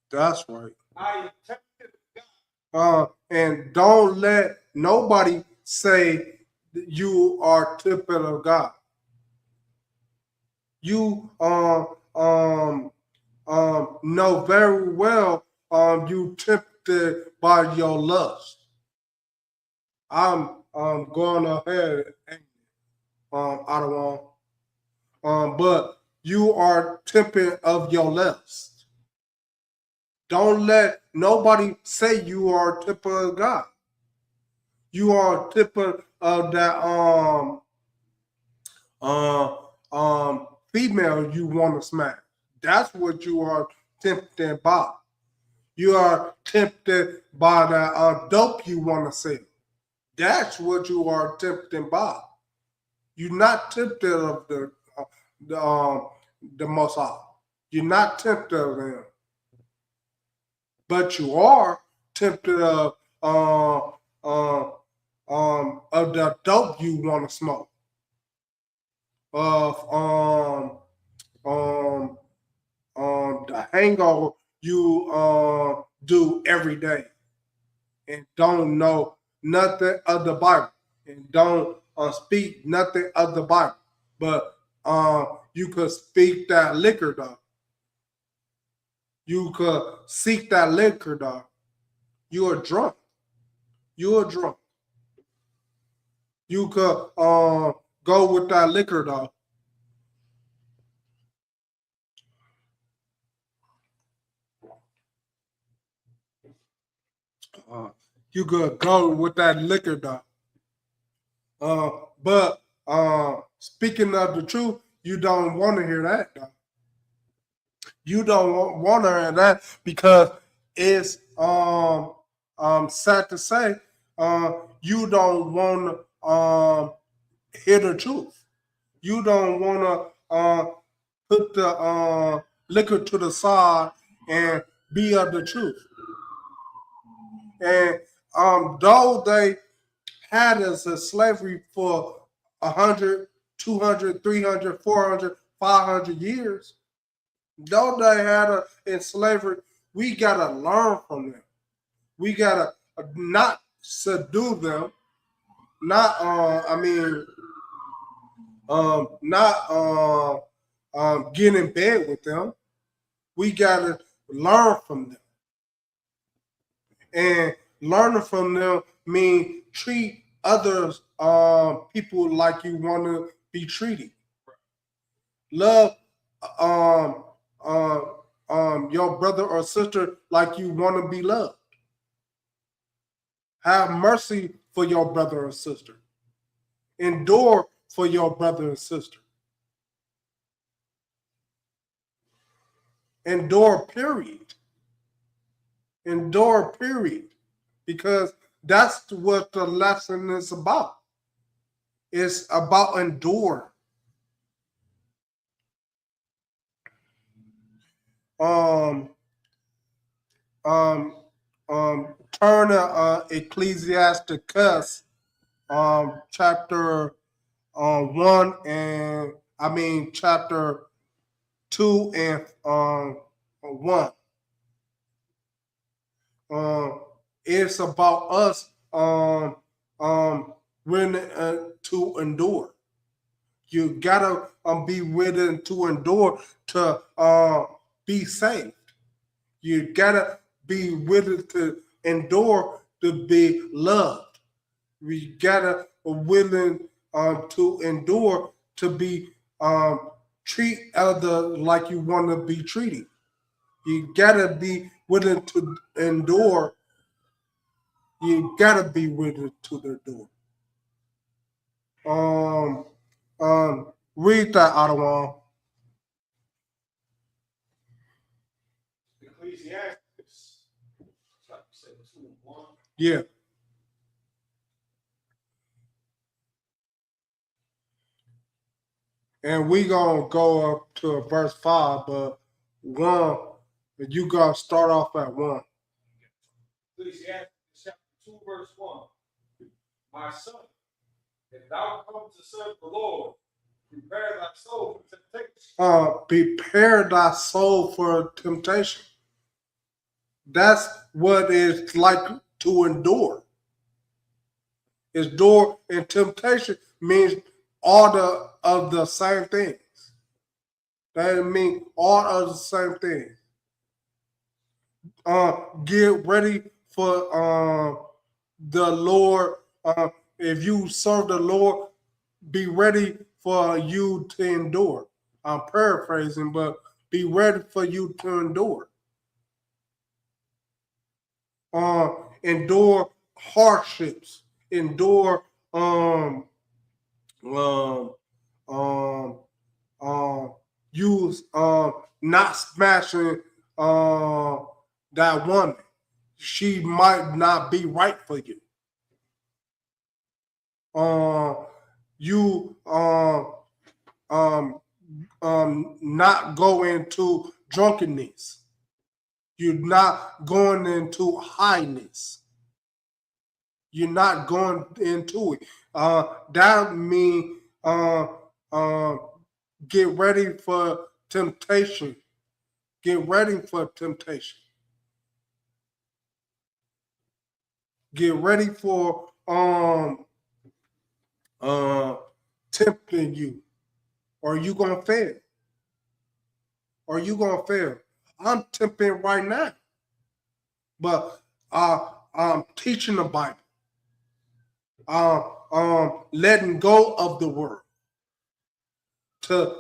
That's right. I am tempted of God. And don't let nobody say that you are tempted of God. You know very well you tempted by your lust. I'm going ahead and I don't want but you are tempted of your lust. Don't let nobody say you are tempted of God. You are tempted of that female you want to smash. That's what you are tempted by. You are tempted by the dope you want to sell. That's what you are tempted by. You're not tempted of the Most High. You're not tempted of Him, but you are tempted of the dope you want to smoke, of the hangover you do every day, and don't know nothing of the Bible, and don't speak nothing of the Bible, but you could speak that liquor, though. You could seek that liquor, though. You are drunk. You are drunk. You could go with that liquor, though. You could go with that liquor, though. But speaking of the truth, you don't want to hear that, though. You don't want to hear that, because it's sad to say you don't want to hear the truth. You don't want to put the liquor to the side and be of the truth. And though they had us as slavery for 100, 200, 300, 400, 500 years, though they had us in slavery, we got to learn from them. We got to not subdue them, not, get in bed with them. We got to learn from them. And learning from them means treat others, people like you want to be treated. Love your brother or sister like you want to be loved. Have mercy for your brother or sister. Endure for your brother and sister. Endure, period. Endure, period. Because that's what the lesson is about. It's about endure. Turn to Ecclesiasticus chapter 1 and chapter 2 and 1. It's about us willing to endure. You gotta be willing to endure to be saved. You gotta be willing to endure to be loved. We gotta willing to endure to be treat others like you want to be treated. You gotta be willing to endure. You gotta be willing to endure. Read that, Ottawa. Ecclesiastes. Like you said, 2:1. Yeah. And we gonna go up to verse 5, but 1, you gonna start off at 1. Ecclesiastes chapter 2, verse 1. My son, if thou come to serve the Lord, prepare thy soul for temptation. Prepare thy soul for temptation. That's what it's like to endure. Endure and temptation means all of the same things. That means all of the same things. Get ready for the Lord. If you serve the Lord, be ready for you to endure. I'm paraphrasing, but be ready for you to endure. Endure hardships. Endure um, um, you not smashing that woman. She might not be right for you. You not go into drunkenness. You're not going into highness. You're not going into it. That means get ready for temptation. Get ready for temptation. Get ready for tempting you. Or you gonna fail. Or you gonna fail. I'm tempting right now. But I'm teaching the Bible. Letting go of the word. To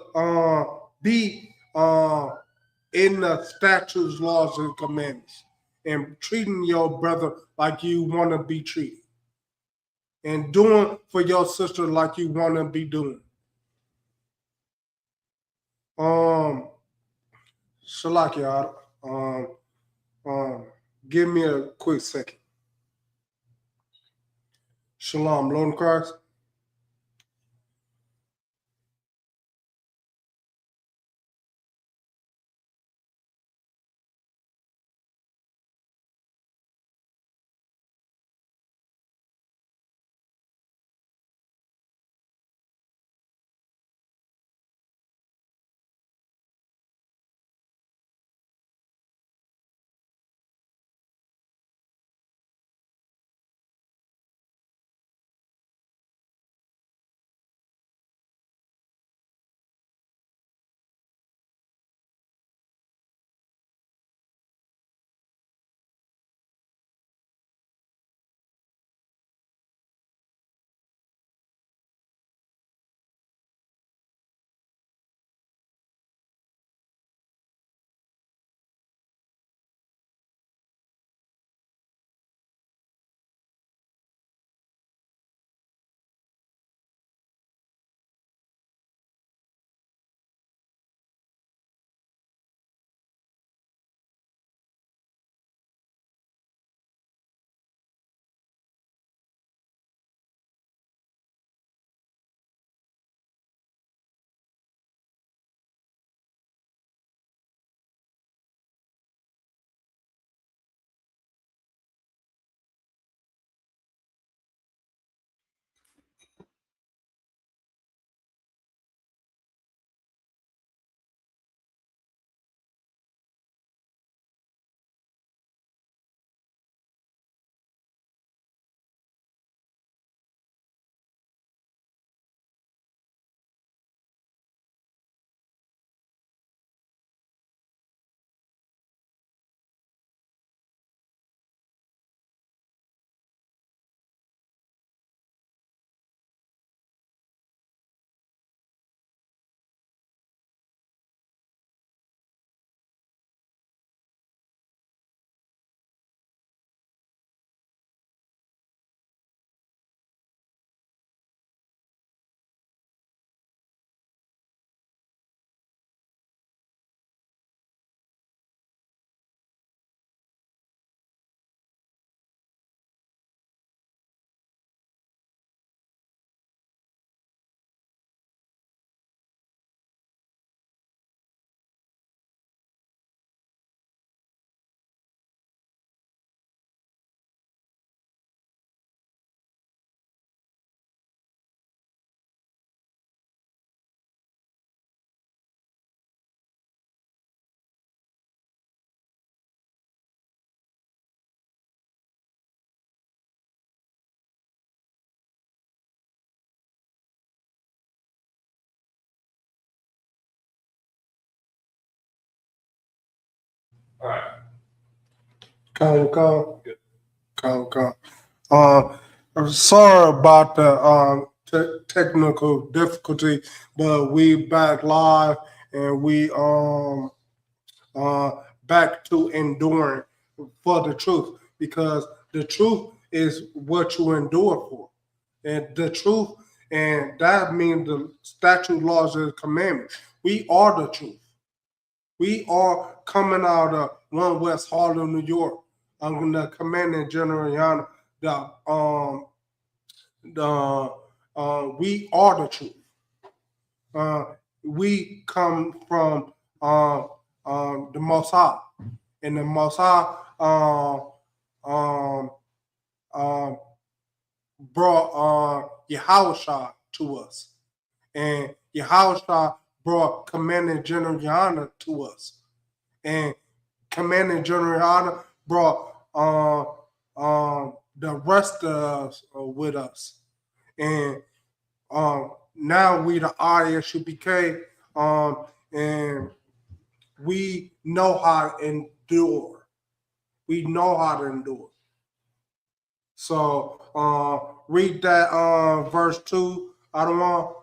be in the statutes, laws, and commandments, and treating your brother like you want to be treated, and doing for your sister like you want to be doing. Shalakia, give me a quick second. Shalom, Lord in Christ. Right. Calm. I'm sorry about the technical difficulty, but we back live and we back to enduring for the truth, because the truth is what you endure for, and the truth, and that means the statute, laws, and commandments. We are the truth. We are coming out of 1 West Harlem, New York, under the commanding general Yana. We are the truth. We come from the Most High, and the Most High brought Yahushua to us, and Yahushua brought Commanding General Yana to us, and Commanding General Yana brought the rest of us with us, and now we the ISUPK, and we know how to endure. We know how to endure. So read that verse 2. I don't want.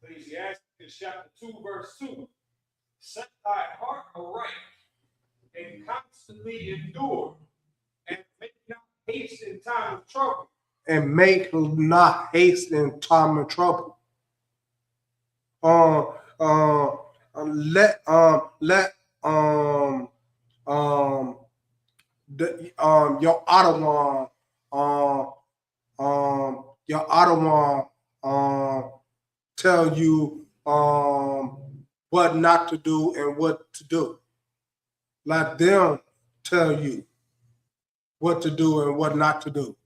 Ecclesiastes chapter 2, verse 2. Set thy heart aright and constantly endure, and make not haste in time of trouble. And make not haste in time of trouble. Let your Ottawa tell you what not to do and what to do. Let them tell you what to do and what not to do.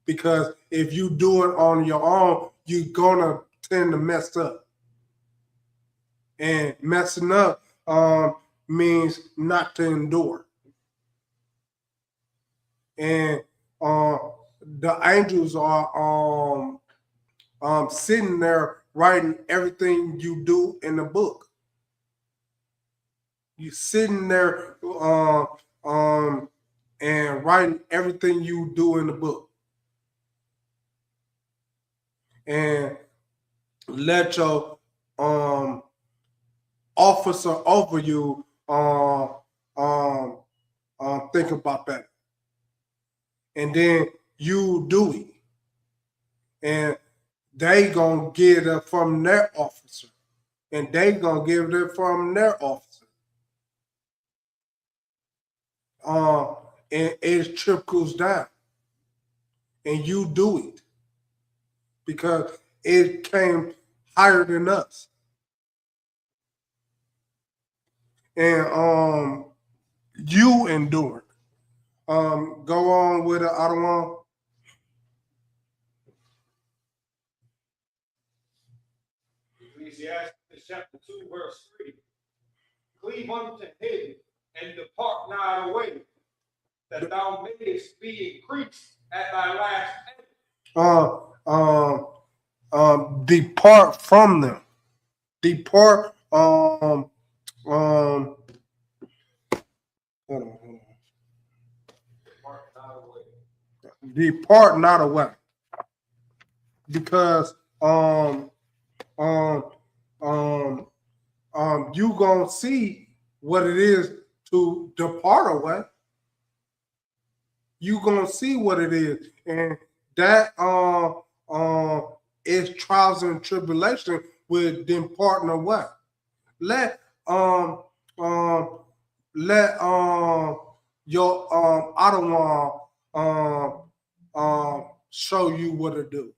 Because if you do it on your own, you're gonna tend to mess up. And messing up means not to endure. And the angels are sitting there writing everything you do in the book. You sitting there and writing everything you do in the book. And let your officer over you think about that. And then you do it. And they gonna get it from their officer. And they gonna give it from their officer. And it trickles down. And you do it. Because it came higher than us. And you endured. Go on with the other one. Ecclesiastes chapter 2, verse 3. Cleave unto him and depart not away, that thou mayest be increased at thy last end. Depart from them. Depart. Hold on. Depart not away. Because you gonna see what it is to depart away. You gonna see what it is, and that is trials and tribulation with departing away. Let your Ottawa show you what to do,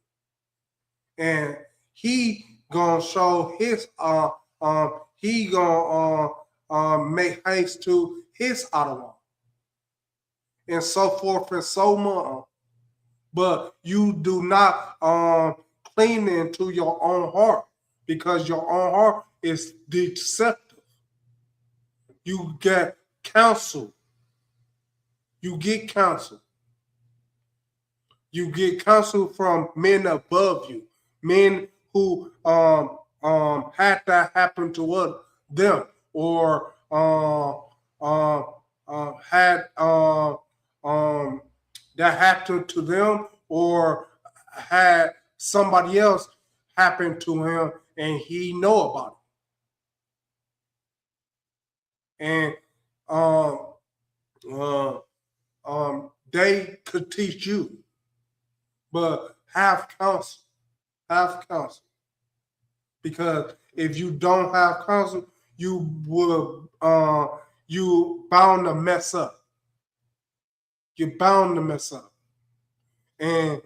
and he gonna show his he gonna make haste to his Ottawa, and so forth and so on. But you do not clean into your own heart, because your own heart is deceptive. You get counsel. You get counsel. You get counsel from men above you, men who had that happen to them, or had that happened to them, or had somebody else happen to him and he know about it. And they could teach you, but have counsel. Have counsel. Because if you don't have counsel, you will you bound to mess up. You're bound to mess up. And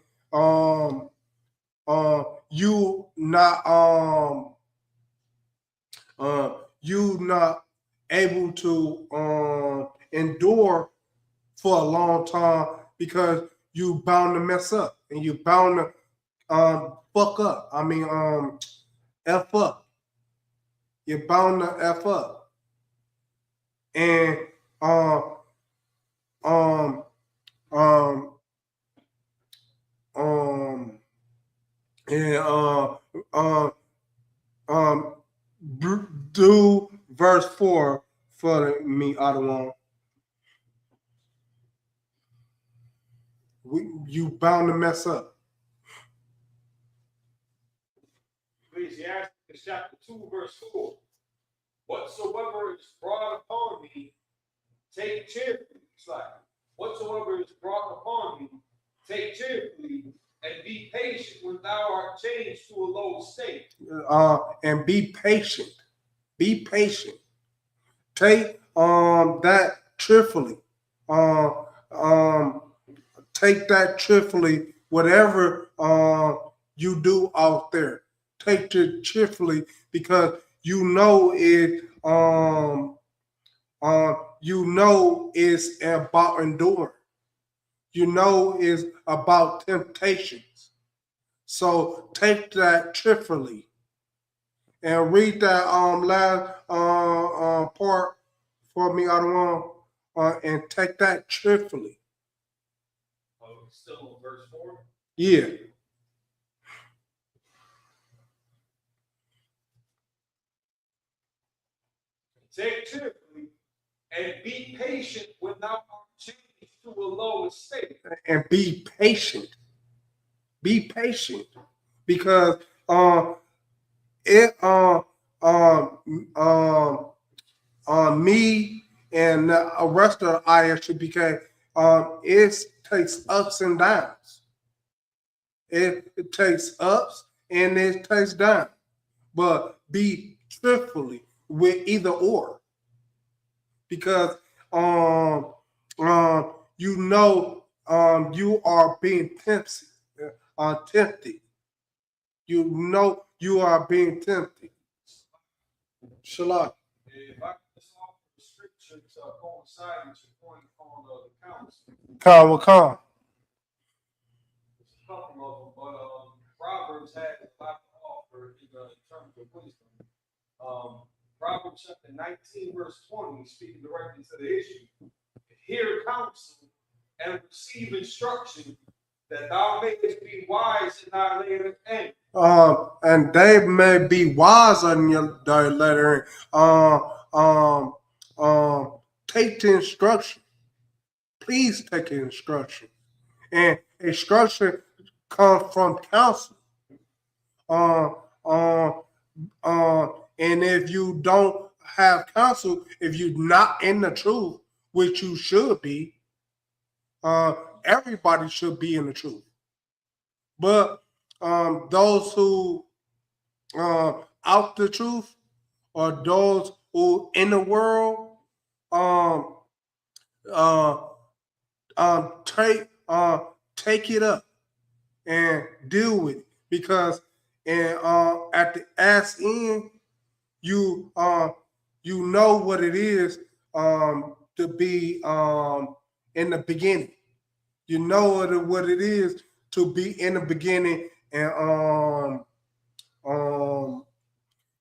you not able to endure for a long time because you bound to mess up and you bound to fuck up. I mean F up. You're bound to F up. And um and do verse 4 for me, Adawan. You bound to mess up. Ecclesiastes chapter 2, verse 4. Whatsoever is brought upon me, take cheerfully. It's like, whatsoever is brought upon me, take cheerfully, and be patient when thou art changed to a low state. And be patient. Be patient. Take that cheerfully. Take that cheerfully. Whatever you do out there, take it cheerfully because you know it. You know it's about enduring. You know it's about temptations. So take that cheerfully. And read that last part for me, Adawan, and take that cheerfully. Oh, still on verse 4? Yeah. Take cheerfully and be patient when thou art changed to a lower state. And be patient. Be patient. Because me and the rest of the ISBK, it takes ups and downs. It takes ups and it takes downs. But be truthfully with either or. Because you know you are being tempted. You know you are being tempted. Shalom. If I could just offer the scripture to coincide with your point on the counsel. Come. There's a couple of them, but Proverbs has a lot to offer in terms of wisdom. Proverbs chapter 19, verse 20, speaking directly to the issue. Hear counsel and receive instruction, that thou mayest be wise in thy later end. And they may be wise in their later end. Take the instruction. Please take the instruction. And instruction comes from counsel. And if you don't have counsel, if you're not in the truth, which you should be, everybody should be in the truth. But those who out the truth, or those who in the world, take it up and deal with it, because at the ass end, you know what it is to be in the beginning. You know what it is to be in the beginning, and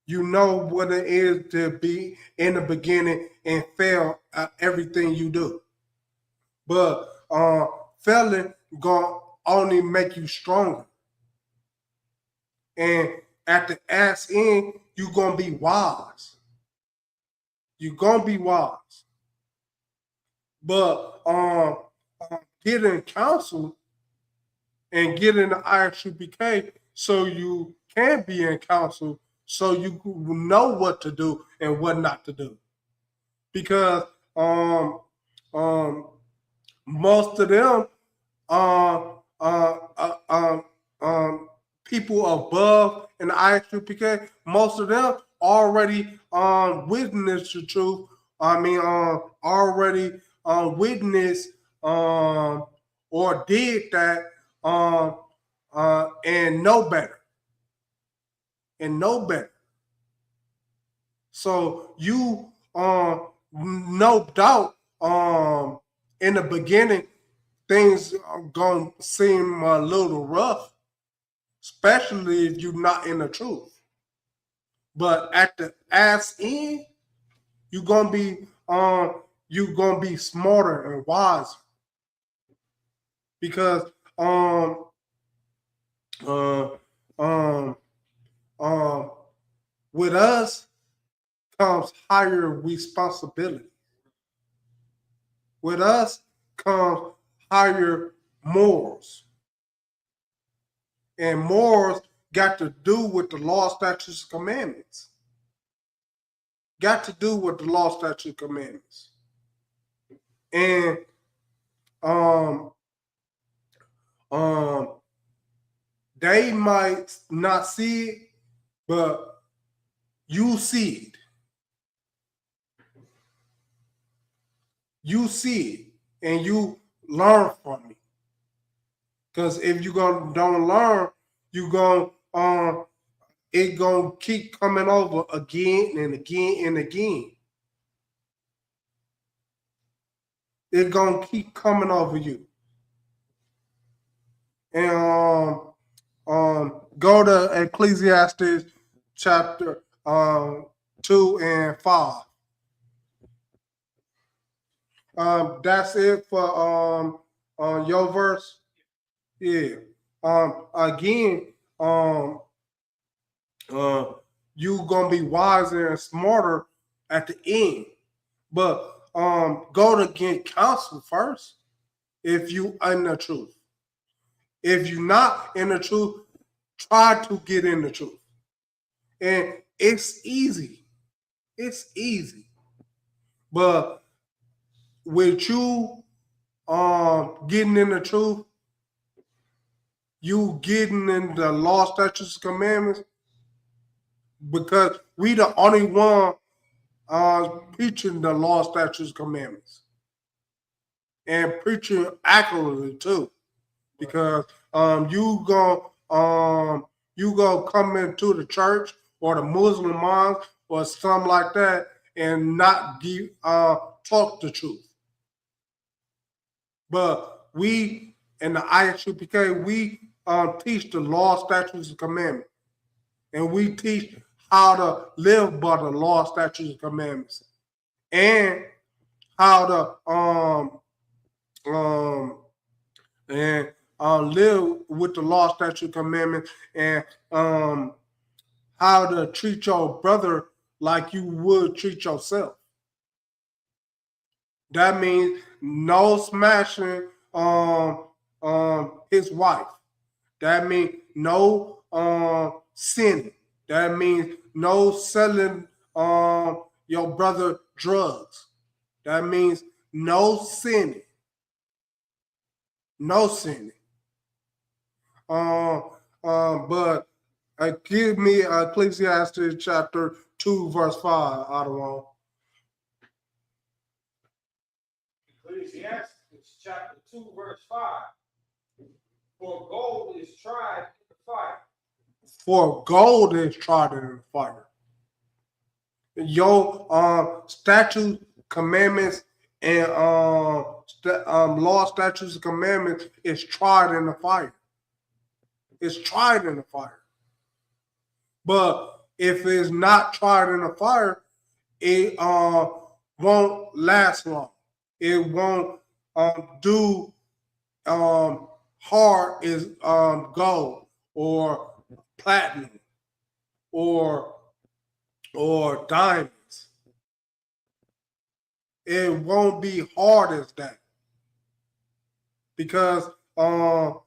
you know what it is to be in the beginning and fail at everything you do. But failing gonna only make you stronger. And at the ass end, you're gonna be wise. You're gonna be wise. But getting counsel and getting the ISUPK so you can be in counsel, so you know what to do and what not to do. Because most of them people above in the ISUPK, most of them already witnessed the truth. Already witnessed or did that and know better. And know better. So you no doubt in the beginning things are gonna seem a little rough, especially if you're not in the truth. But at the ass end, you're gonna be smarter and wiser. Because with us comes higher responsibility. With us comes higher morals. And morals got to do with the law, statutes, and commandments. Got to do with the law, statutes, and commandments. And they might not see it, but you see it. You see it, and you learn from it. Because if you don't learn, you it gonna keep coming over again and again and again. It gonna keep coming over you. And go to Ecclesiastes chapter 2 and 5. That's it for your verse. Yeah. Again, you gonna be wiser and smarter at the end. But go to get counsel first if you in the truth. If you're not in the truth, try to get in the truth. And it's easy. It's easy. But with you getting in the truth, you getting in the law, statutes, and commandments, because we the only one preaching the law, statutes, and commandments. And preaching accurately too. Because you go come into the church or the Muslim mosque or something like that and not talk the truth. But we in the ISUPK, we teach the law, statutes, and commandments. And we teach how to live by the law, statutes, and commandments. And how to live with the law, statute, commandments, and how to treat your brother like you would treat yourself. That means no smashing his wife. That means no sinning. That means no selling your brother drugs. That means no sinning. No sinning. But give me Ecclesiastes chapter 2, verse 5, Adawan. Ecclesiastes chapter 2, verse 5. For gold is tried in the fire. For gold is tried in the fire. Your statutes, commandments, and law, statutes, and commandments is tried in the fire. It's tried in the fire. But if it's not tried in the fire, it won't last long. It won't do hard as gold or platinum or diamonds. it won't be hard as that because law,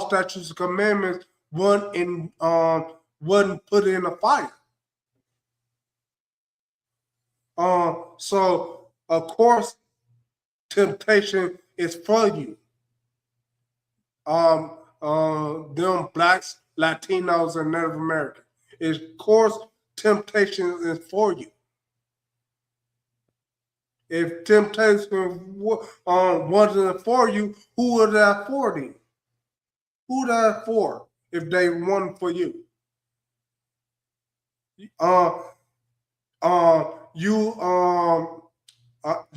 statutes, and commandments wasn't put in a fire. So of course, temptation is for you. Them blacks, Latinos, and Native Americans. Of course, temptation is for you. If temptation wasn't for you, who would that for you? Who that for if they weren't for you?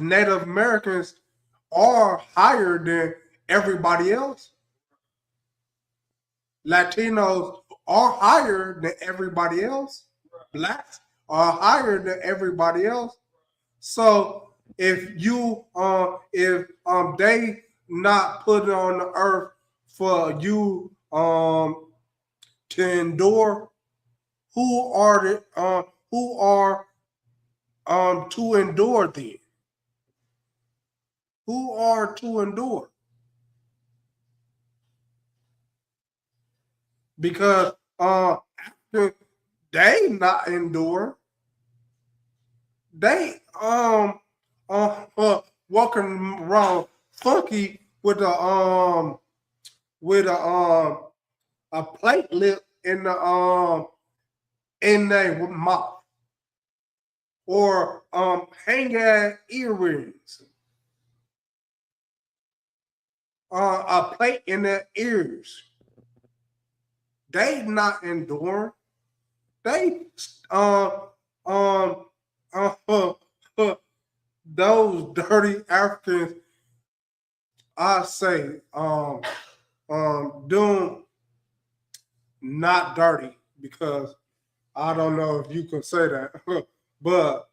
Native Americans are higher than everybody else. Latinos are higher than everybody else. Blacks are higher than everybody else. So if they not put it on the earth for you to endure, who are to endure then? Who are to endure? Because they not endure. They walking around funky with a platelet in their mouth, or hanging earrings, a plate in their ears. They not enduring. They those dirty Africans, I say, doing not dirty, because I don't know if you can say that, but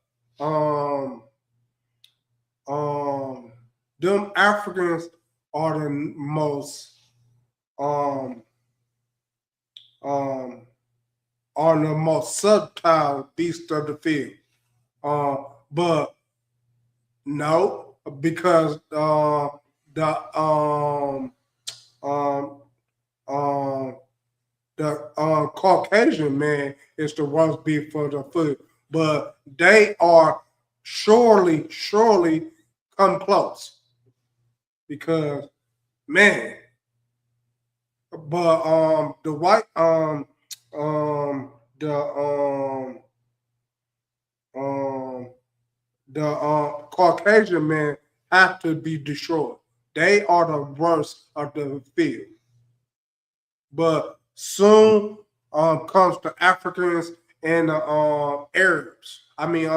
them Africans are the most subtle beast of the field. But no, because the Caucasian man is the roast beef for the food, but they are surely come close, because man, but the white the Caucasian men have to be destroyed. They are the worst of the field. But soon comes the Africans and the Arabs. I mean,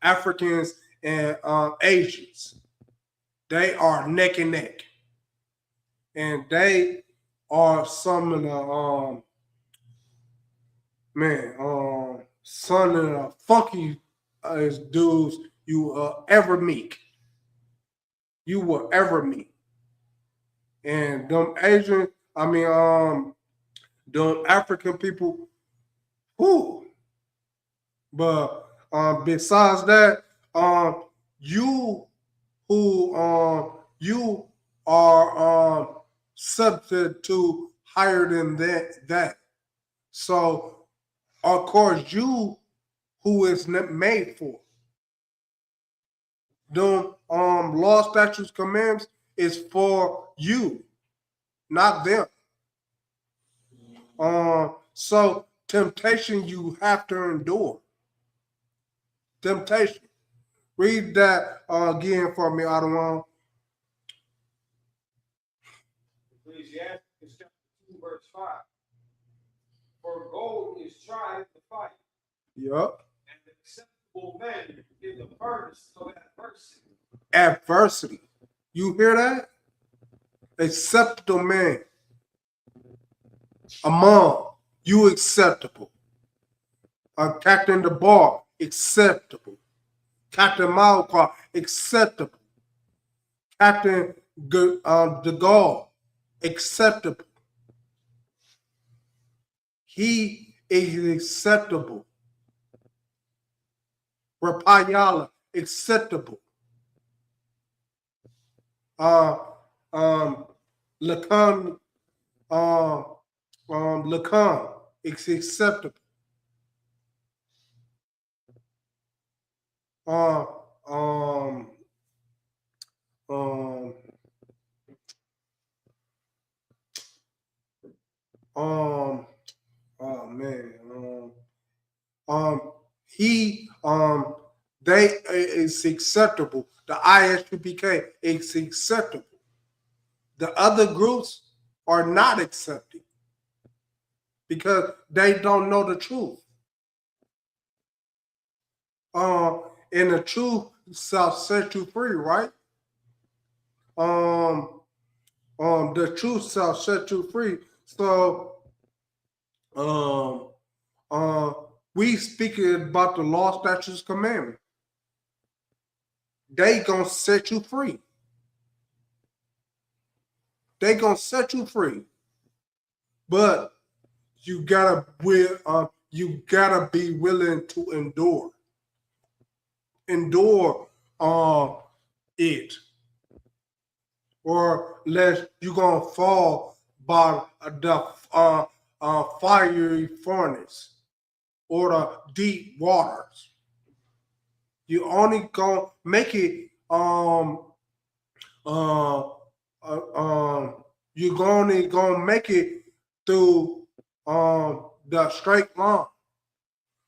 Africans and Asians. They are neck and neck, and they are some of the some of the funky dudes you ever meet. You will ever meet. And them Asian, them African people, whoo. But besides that, you are subject to higher than that. So of course you who is made for. Them law, statutes, commands is for you, not them. So temptation you have to endure. Temptation. Read that again for me, Adawan. Ecclesiastes chapter 2, verse 5. For gold is tried in the fire. Yep. And acceptable men in the furnace of adversity. Adversity. You hear that? Acceptable man. Among you acceptable. Captain the bar, acceptable. Captain Malcar, acceptable. Captain de Gaulle, acceptable. He is acceptable. Rapayala, acceptable. Lacan, Lacan, it's acceptable. Um, um, um, oh man, he, they, it's acceptable. The ISUPK is acceptable. The other groups are not accepting because they don't know the truth. And the truth shall set you free, right? The truth shall set you free. So, we speaking about the law, statutes, commandments. They gonna set you free. They gonna set you free, but you gotta be willing to endure. Endure it, or lest you gonna fall by the fiery furnace or the deep waters. You only gonna make it. You're only gonna make it through the straight line.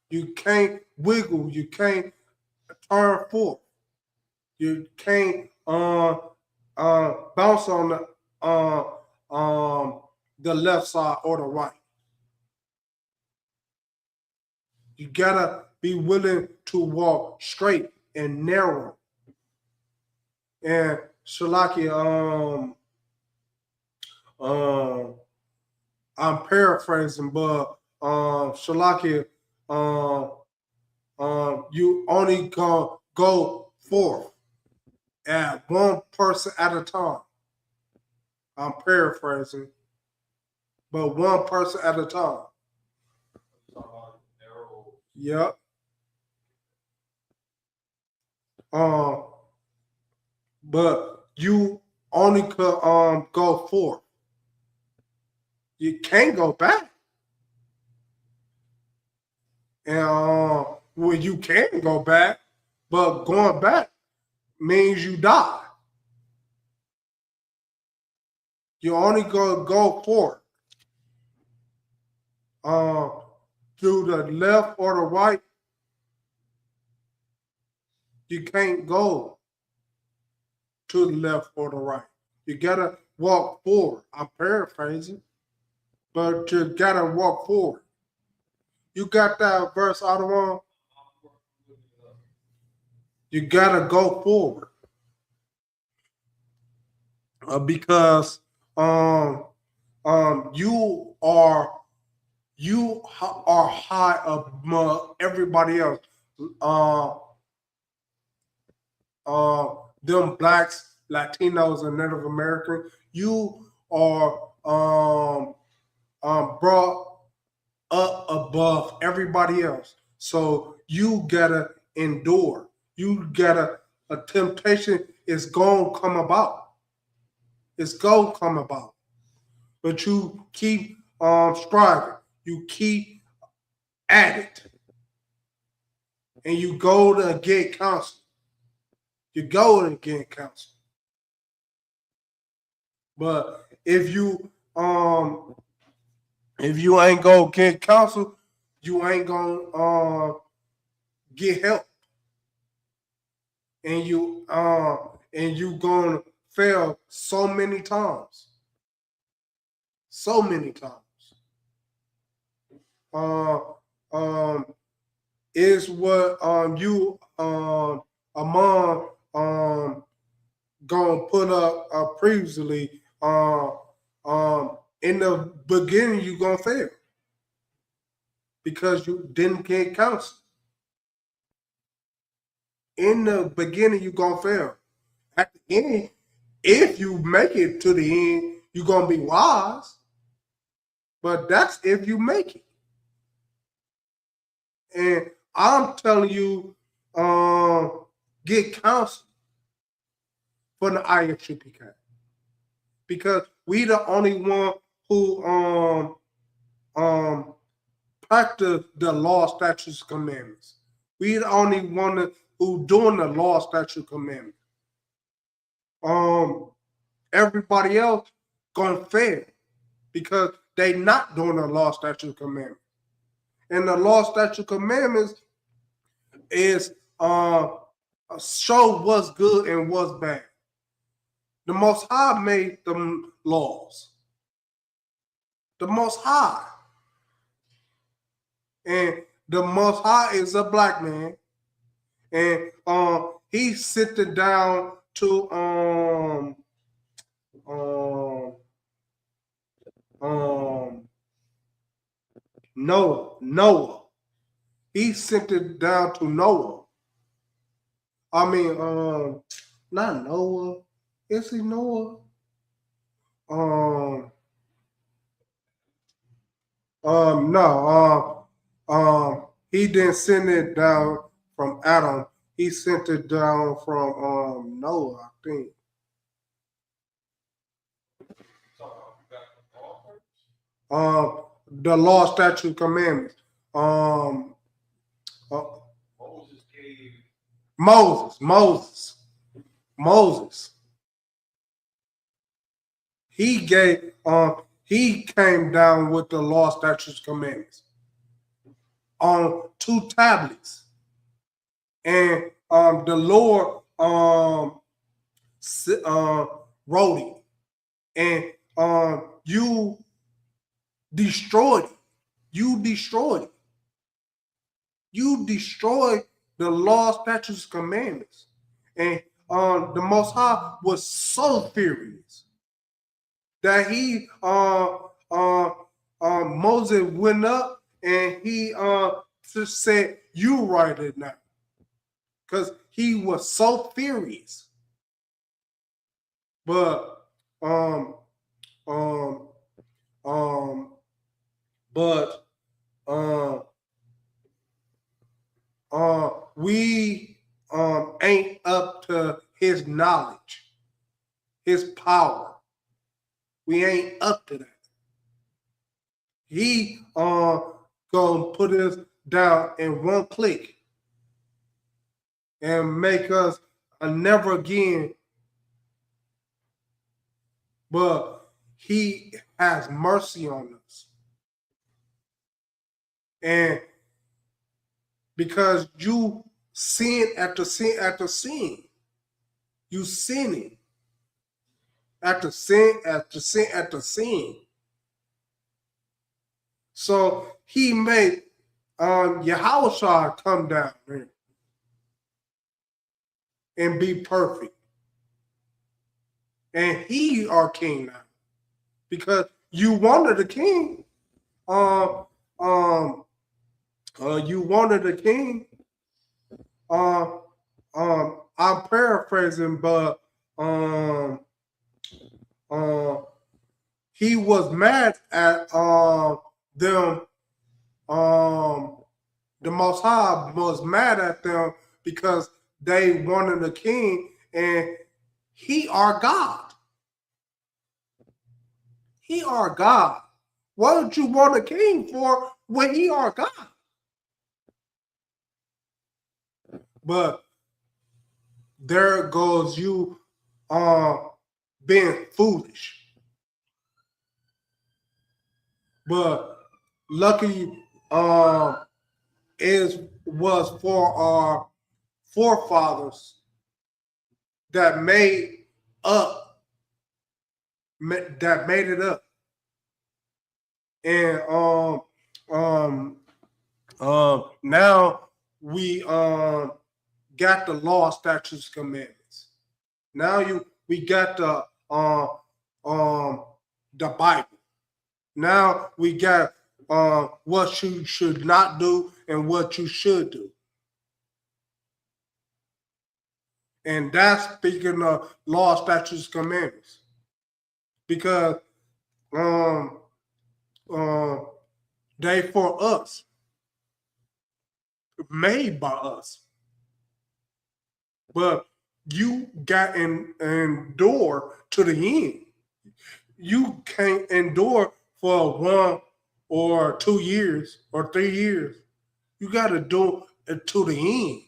You can't wiggle. You can't turn forth. You can't bounce on the left side or the right. You gotta be willing to walk straight and narrow. And Shalaki, I'm paraphrasing, but Shalaki, you only gonna go forth at one person at a time. I'm paraphrasing, but one person at a time. Yep. But you only could go forth. You can't go back. And well, you can go back, but going back means you die. You only go forth. To the left or the right, you can't go to the left or the right. You gotta walk forward. I'm paraphrasing, but you gotta walk forward. You got that verse out of one? You gotta go forward. Because you are high above everybody else. Them blacks, Latinos, and Native Americans, you are brought up above everybody else. So you gotta endure. You gotta, a temptation is gonna come about. It's gonna come about. But you keep striving. You keep at it. And you go to get counsel. You go to get counsel. But if you ain't go get counsel, you ain't gonna get help. And you gonna fail so many times. So many times. Is what you Amon gonna put up previously. In the beginning, you gonna fail because you didn't get counsel. In the beginning, you gonna fail. At the end, if you make it to the end, you're gonna be wise. But that's if you make it. And I'm telling you, get counsel from the ISUPK, because we the only one who practice the law, statutes, commandments. We the only one who doing the law, statute, commandments. Everybody else gonna fail because they not doing the law, statute, commandments. And the law, statute, commandments is show what's good and what's bad. The Most High made them laws. The Most High. And the Most High is a black man. And he sent it down to Noah. He sent it down to Noah. I mean, not Noah. Is he Noah? No. He didn't send it down from Adam. He sent it down from Noah, I think. The law, statute, commandments. Moses. He came down with the law, statutes, commandments on 2 tablets, and the Lord wrote it, and you destroyed it. You destroyed the law, statutes, commandments, and the Most High was so furious that he Moses went up and he just said, "You write it now," because he was so furious. But we ain't up to his knowledge, his power. We ain't up to that. He gonna put us down in one click and make us a never again. But he has mercy on us. And because you sin after sin after sin, you sinning after sin after sin after sin. So he made Yahushua come down here and be perfect. And he our king now. Because you wanted a king. You wanted a king. I'm paraphrasing, but he was mad at them. The Most High was mad at them because they wanted a king, and he our God. He our God. What would you want a king for when he our God? But there goes you being foolish. But lucky it was for our forefathers that made it up. And now we got the law, statutes, commandments. Now we got the Bible. Now we got what you should not do and what you should do. And that's speaking of law, statutes, commandments. Because they for us, made by us. but you got endure to the end. You can't endure for 1 or 2 years or 3 years. You got to do it to the end.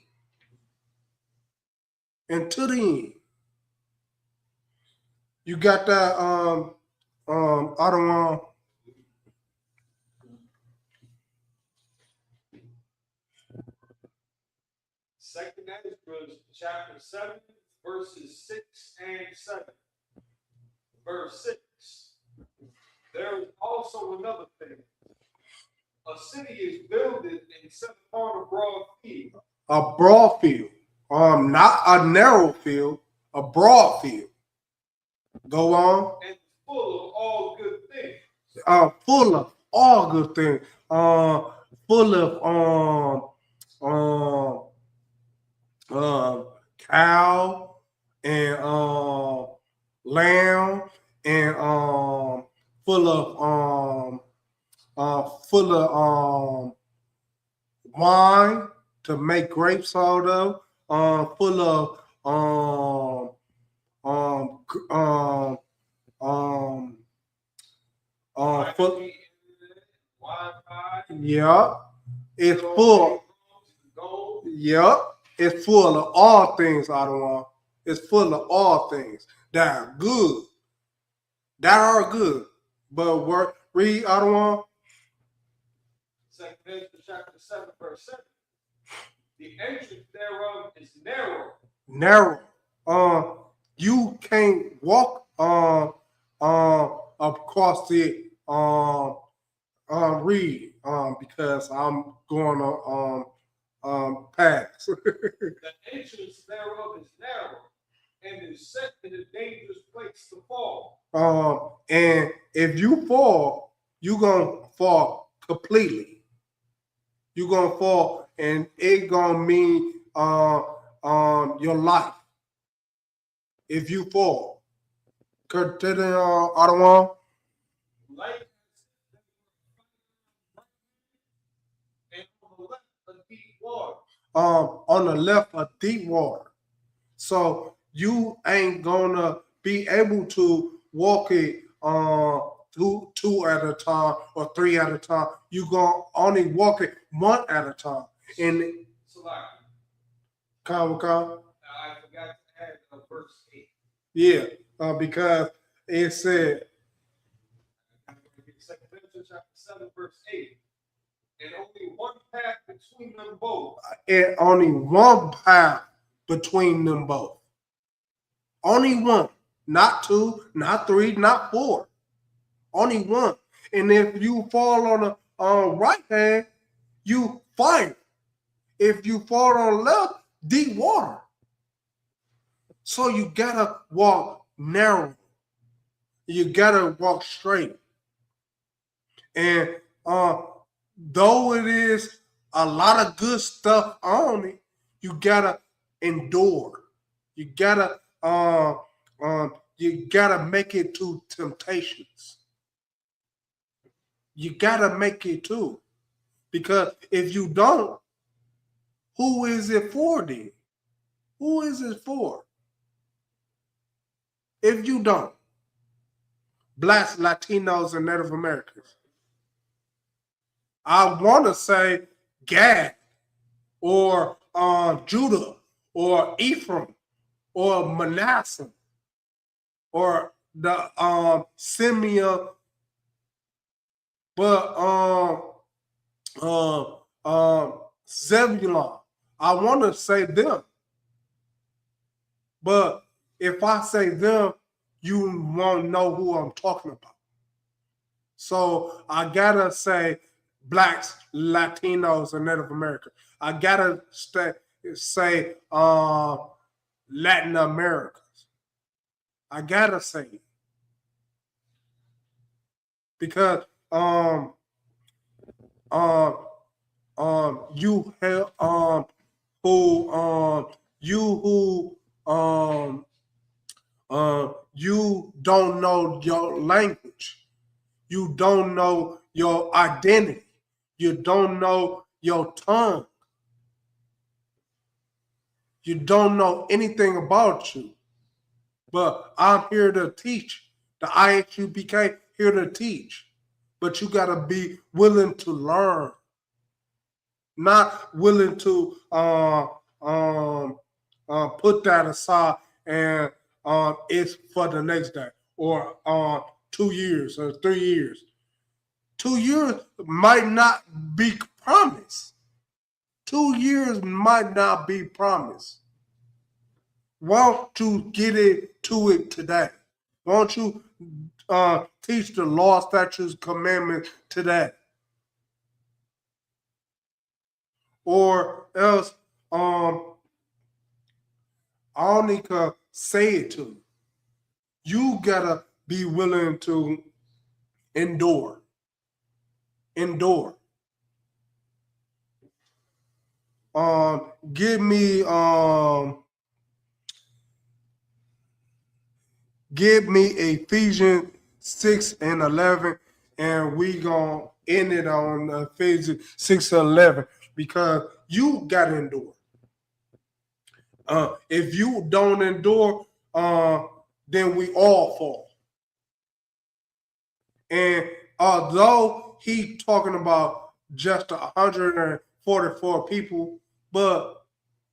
And to the end. You got that I don't want. Second Ezra, chapter 7, verses 6 and 7. Verse 6. There is also another thing. A city is builded and set upon a broad field. A broad field. Not a narrow field, a broad field. Go on. And full of all good things. Full of all good things. Full of cow and lamb and full of wine to make grapes out of. Full of full, yeah, it's full. Yep, it's full of all things, Ottawa. It's full of all things that are good. That are good. But read Ottawa. 2 Ezra chapter 7, verse 7. The entrance thereof is narrow. Narrow. You can't walk across it read because I'm going to pass. The entrance thereof is narrow and is set in a dangerous place to fall. And if you fall, you're gonna fall completely. You're gonna fall, and it gonna mean your life if you fall. Continue, Ottawa. Life and on the left a deep water. On the left of deep water. So you ain't gonna be able to walk it two at a time or 3 at a time. You gonna only walk it 1 at a time. And I forgot to add verse 8. Yeah, because it said 2 Ezra chapter 7, verse 8. And only one path between them both. And only one path between them both. Only one. Not 2, not 3, not 4. Only one. And if you fall on the right hand, you fine. If you fall on the left, deep water. So you gotta walk narrow. You gotta walk straight. And though it is a lot of good stuff on it, you gotta endure. You gotta make it to temptations. You gotta make it too. Because if you don't, who is it for then? Who is it for? If you don't, Blacks, Latinos, and Native Americans. I want to say Gad or Judah or Ephraim or Manasseh or the Simeon, but Zebulon. I want to say them, but if I say them, you won't know who I'm talking about. So I gotta say Blacks, Latinos, and Native American. I gotta say Latin Americans. I gotta say it. Because you have you don't know your language. You don't know your identity. You don't know your tongue. You don't know anything about you. But I'm here to teach. The ISUPK here to teach. But you got to be willing to learn. Not willing to put that aside and it's for the next day or 2 years or 3 years. 2 years might not be promised. 2 years might not be promised. Why don't you get to it today? Why don't you teach the law, statutes, commandments today? Or else I only can say it to you. You gotta be willing to endure. Endure. Give me Ephesians 6:11, and we gonna end it on Ephesians 6:11 because you gotta endure. If you don't endure, then we all fall. And although he talking about just 144 people, but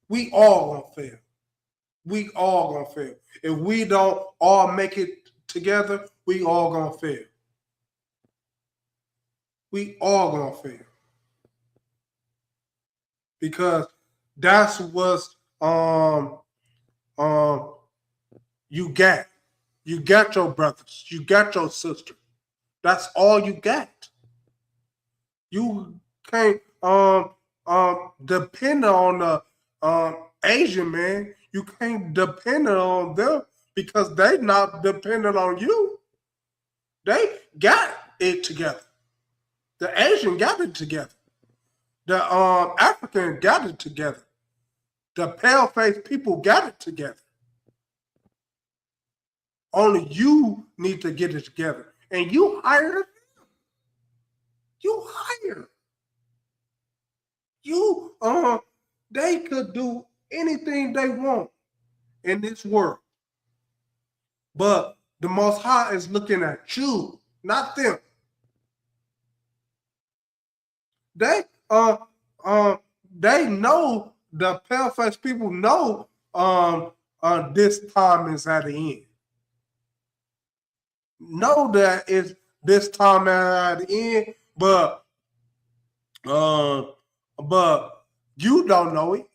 we all gonna fail. We all gonna fail. If we don't all make it together, we all gonna fail. We all gonna fail. Because that's what's you got. You got your brothers. You got your sister. That's all you got. You can't depend on the Asian man. You can't depend on them because they not dependent on you. They got it together. The Asian got it together. The African got it together. The pale-faced people got it together. Only you need to get it together. And you hired them. You hired. You they could do anything they want in this world. But the Most High is looking at you, not them. They know, the pale-faced people know this time is at the end. Know that it's this time at the end, but you don't know it.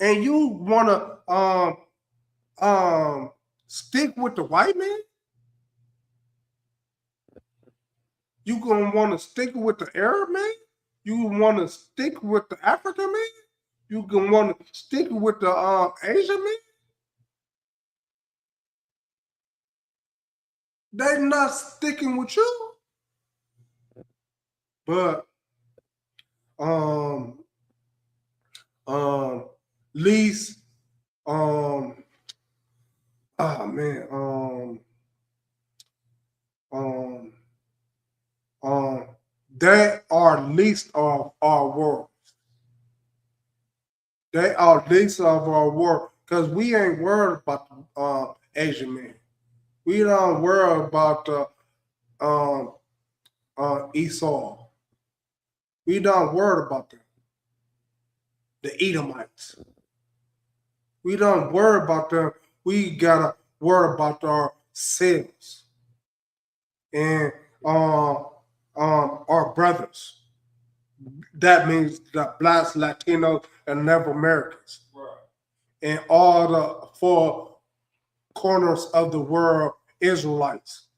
And you wanna stick with the white man? You gonna wanna stick with the Arab man? You wanna stick with the African man? You gonna wanna stick with the Asian man? They're not sticking with you. But least they are least of our world. They are least of our world because we ain't worried about the Asian man. We don't worry about Esau. We don't worry about them. The Edomites. We don't worry about them. We gotta worry about ourselves and our brothers. That means the blacks, Latinos, and Native Americans, right, and all the 4 corners of the world, Israelites.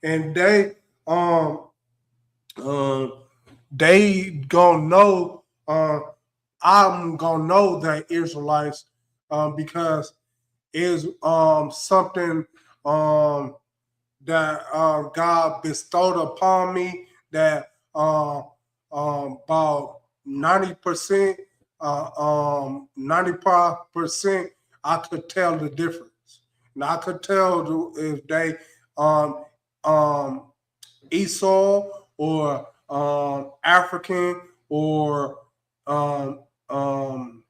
And they gonna know. I'm gonna know that Israelites because it's something that God bestowed upon me that about 90%, 95%, I could tell the difference. And I could tell if they Esau or African or um, um,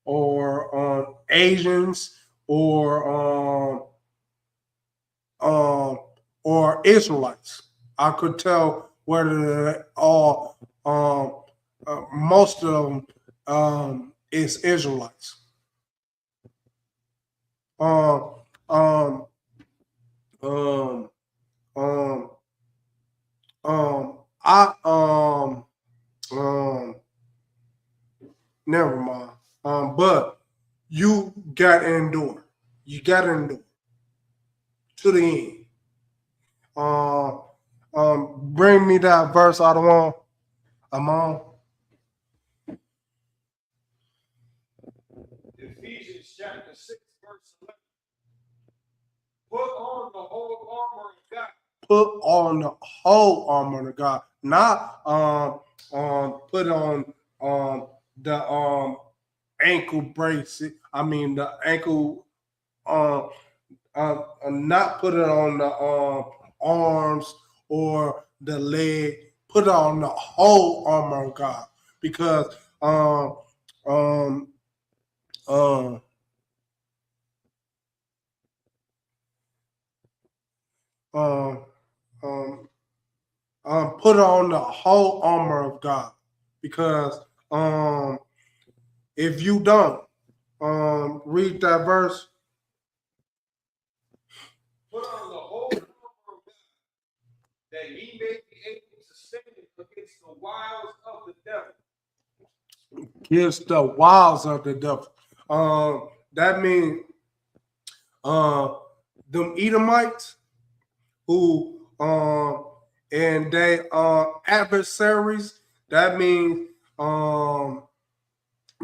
or Asians or Israelites. I could tell whether they all most of them is Israelites. Um, um, um, um, I never mind. But you got to endure. You got to endure to the end. Bring me that verse out of one. I'm on. Ephesians chapter 6, verse 11. Put on the whole armor of God. Put on the whole armor of God, not put on the ankle brace. I mean the ankle not put it on the arms or the leg. Put it on the whole armor of God, because um um um put on the whole armor of God, because if you don't read that verse. Put on the whole armor of God, that ye may be able to stand against the wiles of the devil. Against the wiles of the devil. That means them Edomites who and they adversaries. That means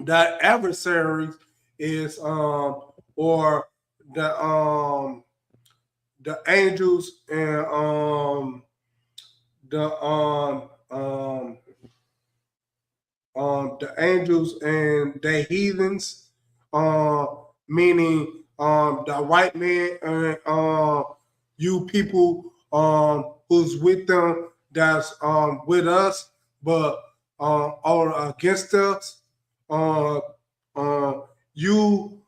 that adversaries is or the angels and the angels and the heathens, meaning the white man and you people who's with them, that's with us, but are against us. Uh, you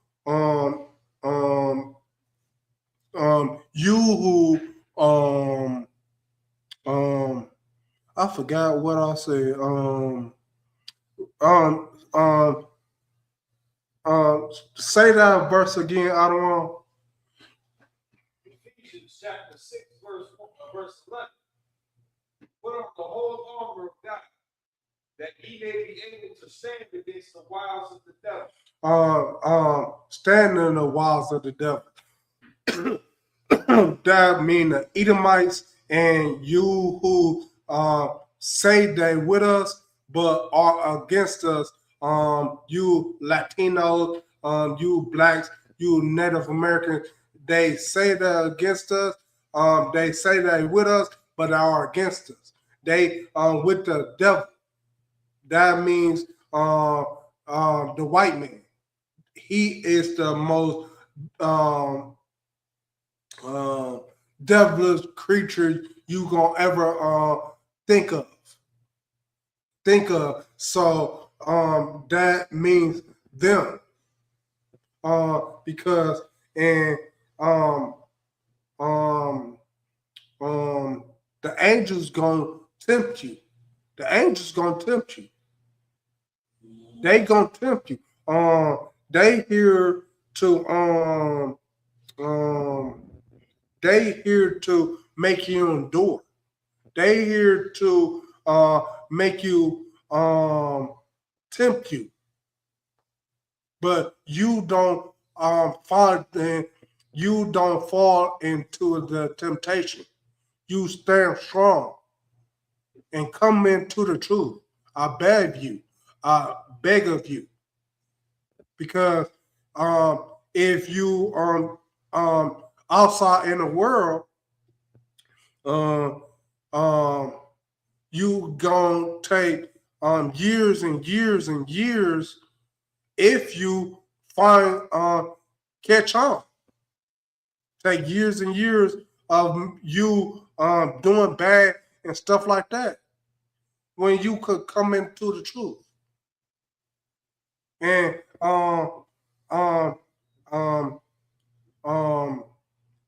you who I forgot what I said. Um, um, say that verse again. I don't know. Ephesians chapter 6, verse 11. Put on the whole armor of God, that ye may be able to stand against the wiles of the devil. Stand in the wiles of the devil. That mean the Edomites and you who say they with us but are against us. You Latinos, you blacks, you Native Americans, they say they're against us. They say they with us, but are against us. They with the devil. That means the white man. He is the most devilish creature you gonna ever think of. So that means them. Because and the angels gonna tempt you. The angels gonna tempt you. They gonna tempt you. They here to they here to make you endure. They here to make you tempt you. But you don't you don't fall into the temptation. You stand strong and come into the truth. I beg you. I beg of you. Because if you outside in the world, you gonna take years and years and years if you find catch on. Take years and years of you doing bad and stuff like that when you could come into the truth and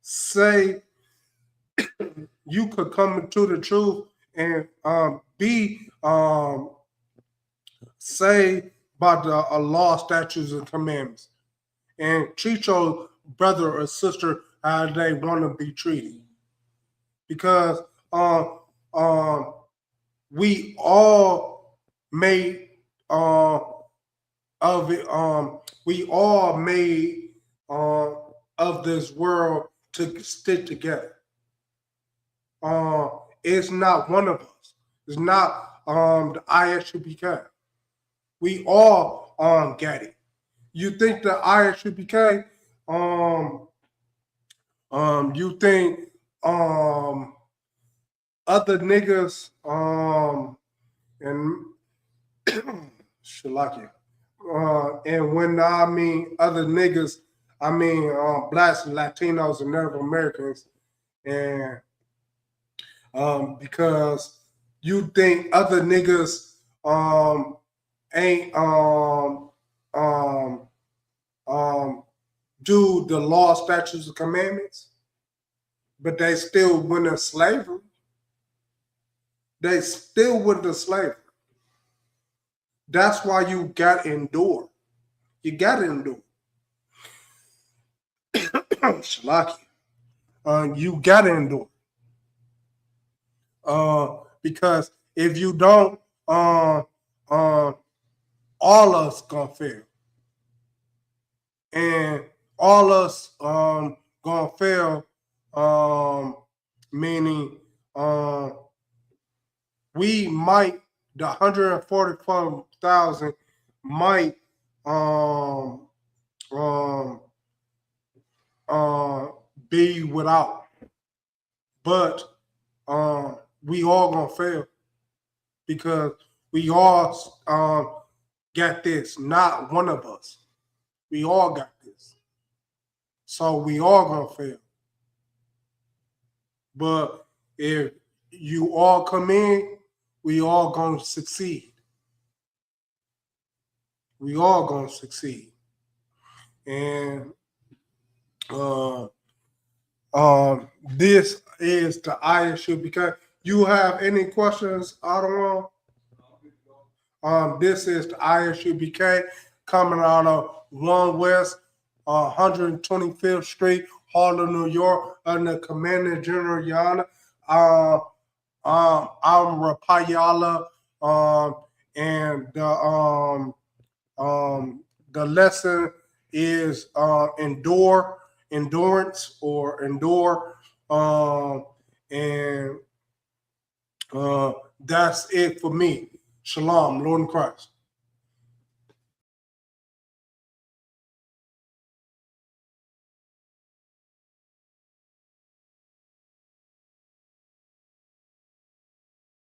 say you could come into the truth and be saved by the law, statutes, and commandments, and treat your brother or sister how they want to be treated. Because we all made of it. We all made of this world to stick together. It's not one of us. It's not the ISUPK. We all get it. You think the ISUPK? You think other niggas and Shalakia. And when I mean other niggas, I mean blacks, Latinos, and Native Americans, and because you think other niggas ain't do the law, statutes, and commandments, but they still went in slavery. They still went to slavery. That's why you got to endure. You got to endure. Shalaki. You got to endure. Because if you don't, all us gonna fail. And all us gonna fail, meaning we might, the 144,000 might be without, but we all gonna fail because we all got this. Not one of us. We all got this. So we all gonna fail. But if you all come in, we all gonna succeed. We all gonna succeed. And this is the ISU. Because you have any questions, Ottawa? This is the ISUBK coming out of 1 West 125th Street, Harlem, New York, under Commander General Yana. I'm Rapayala, and the lesson is endurance or endure, and that's it for me. Shalom, Lord in Christ.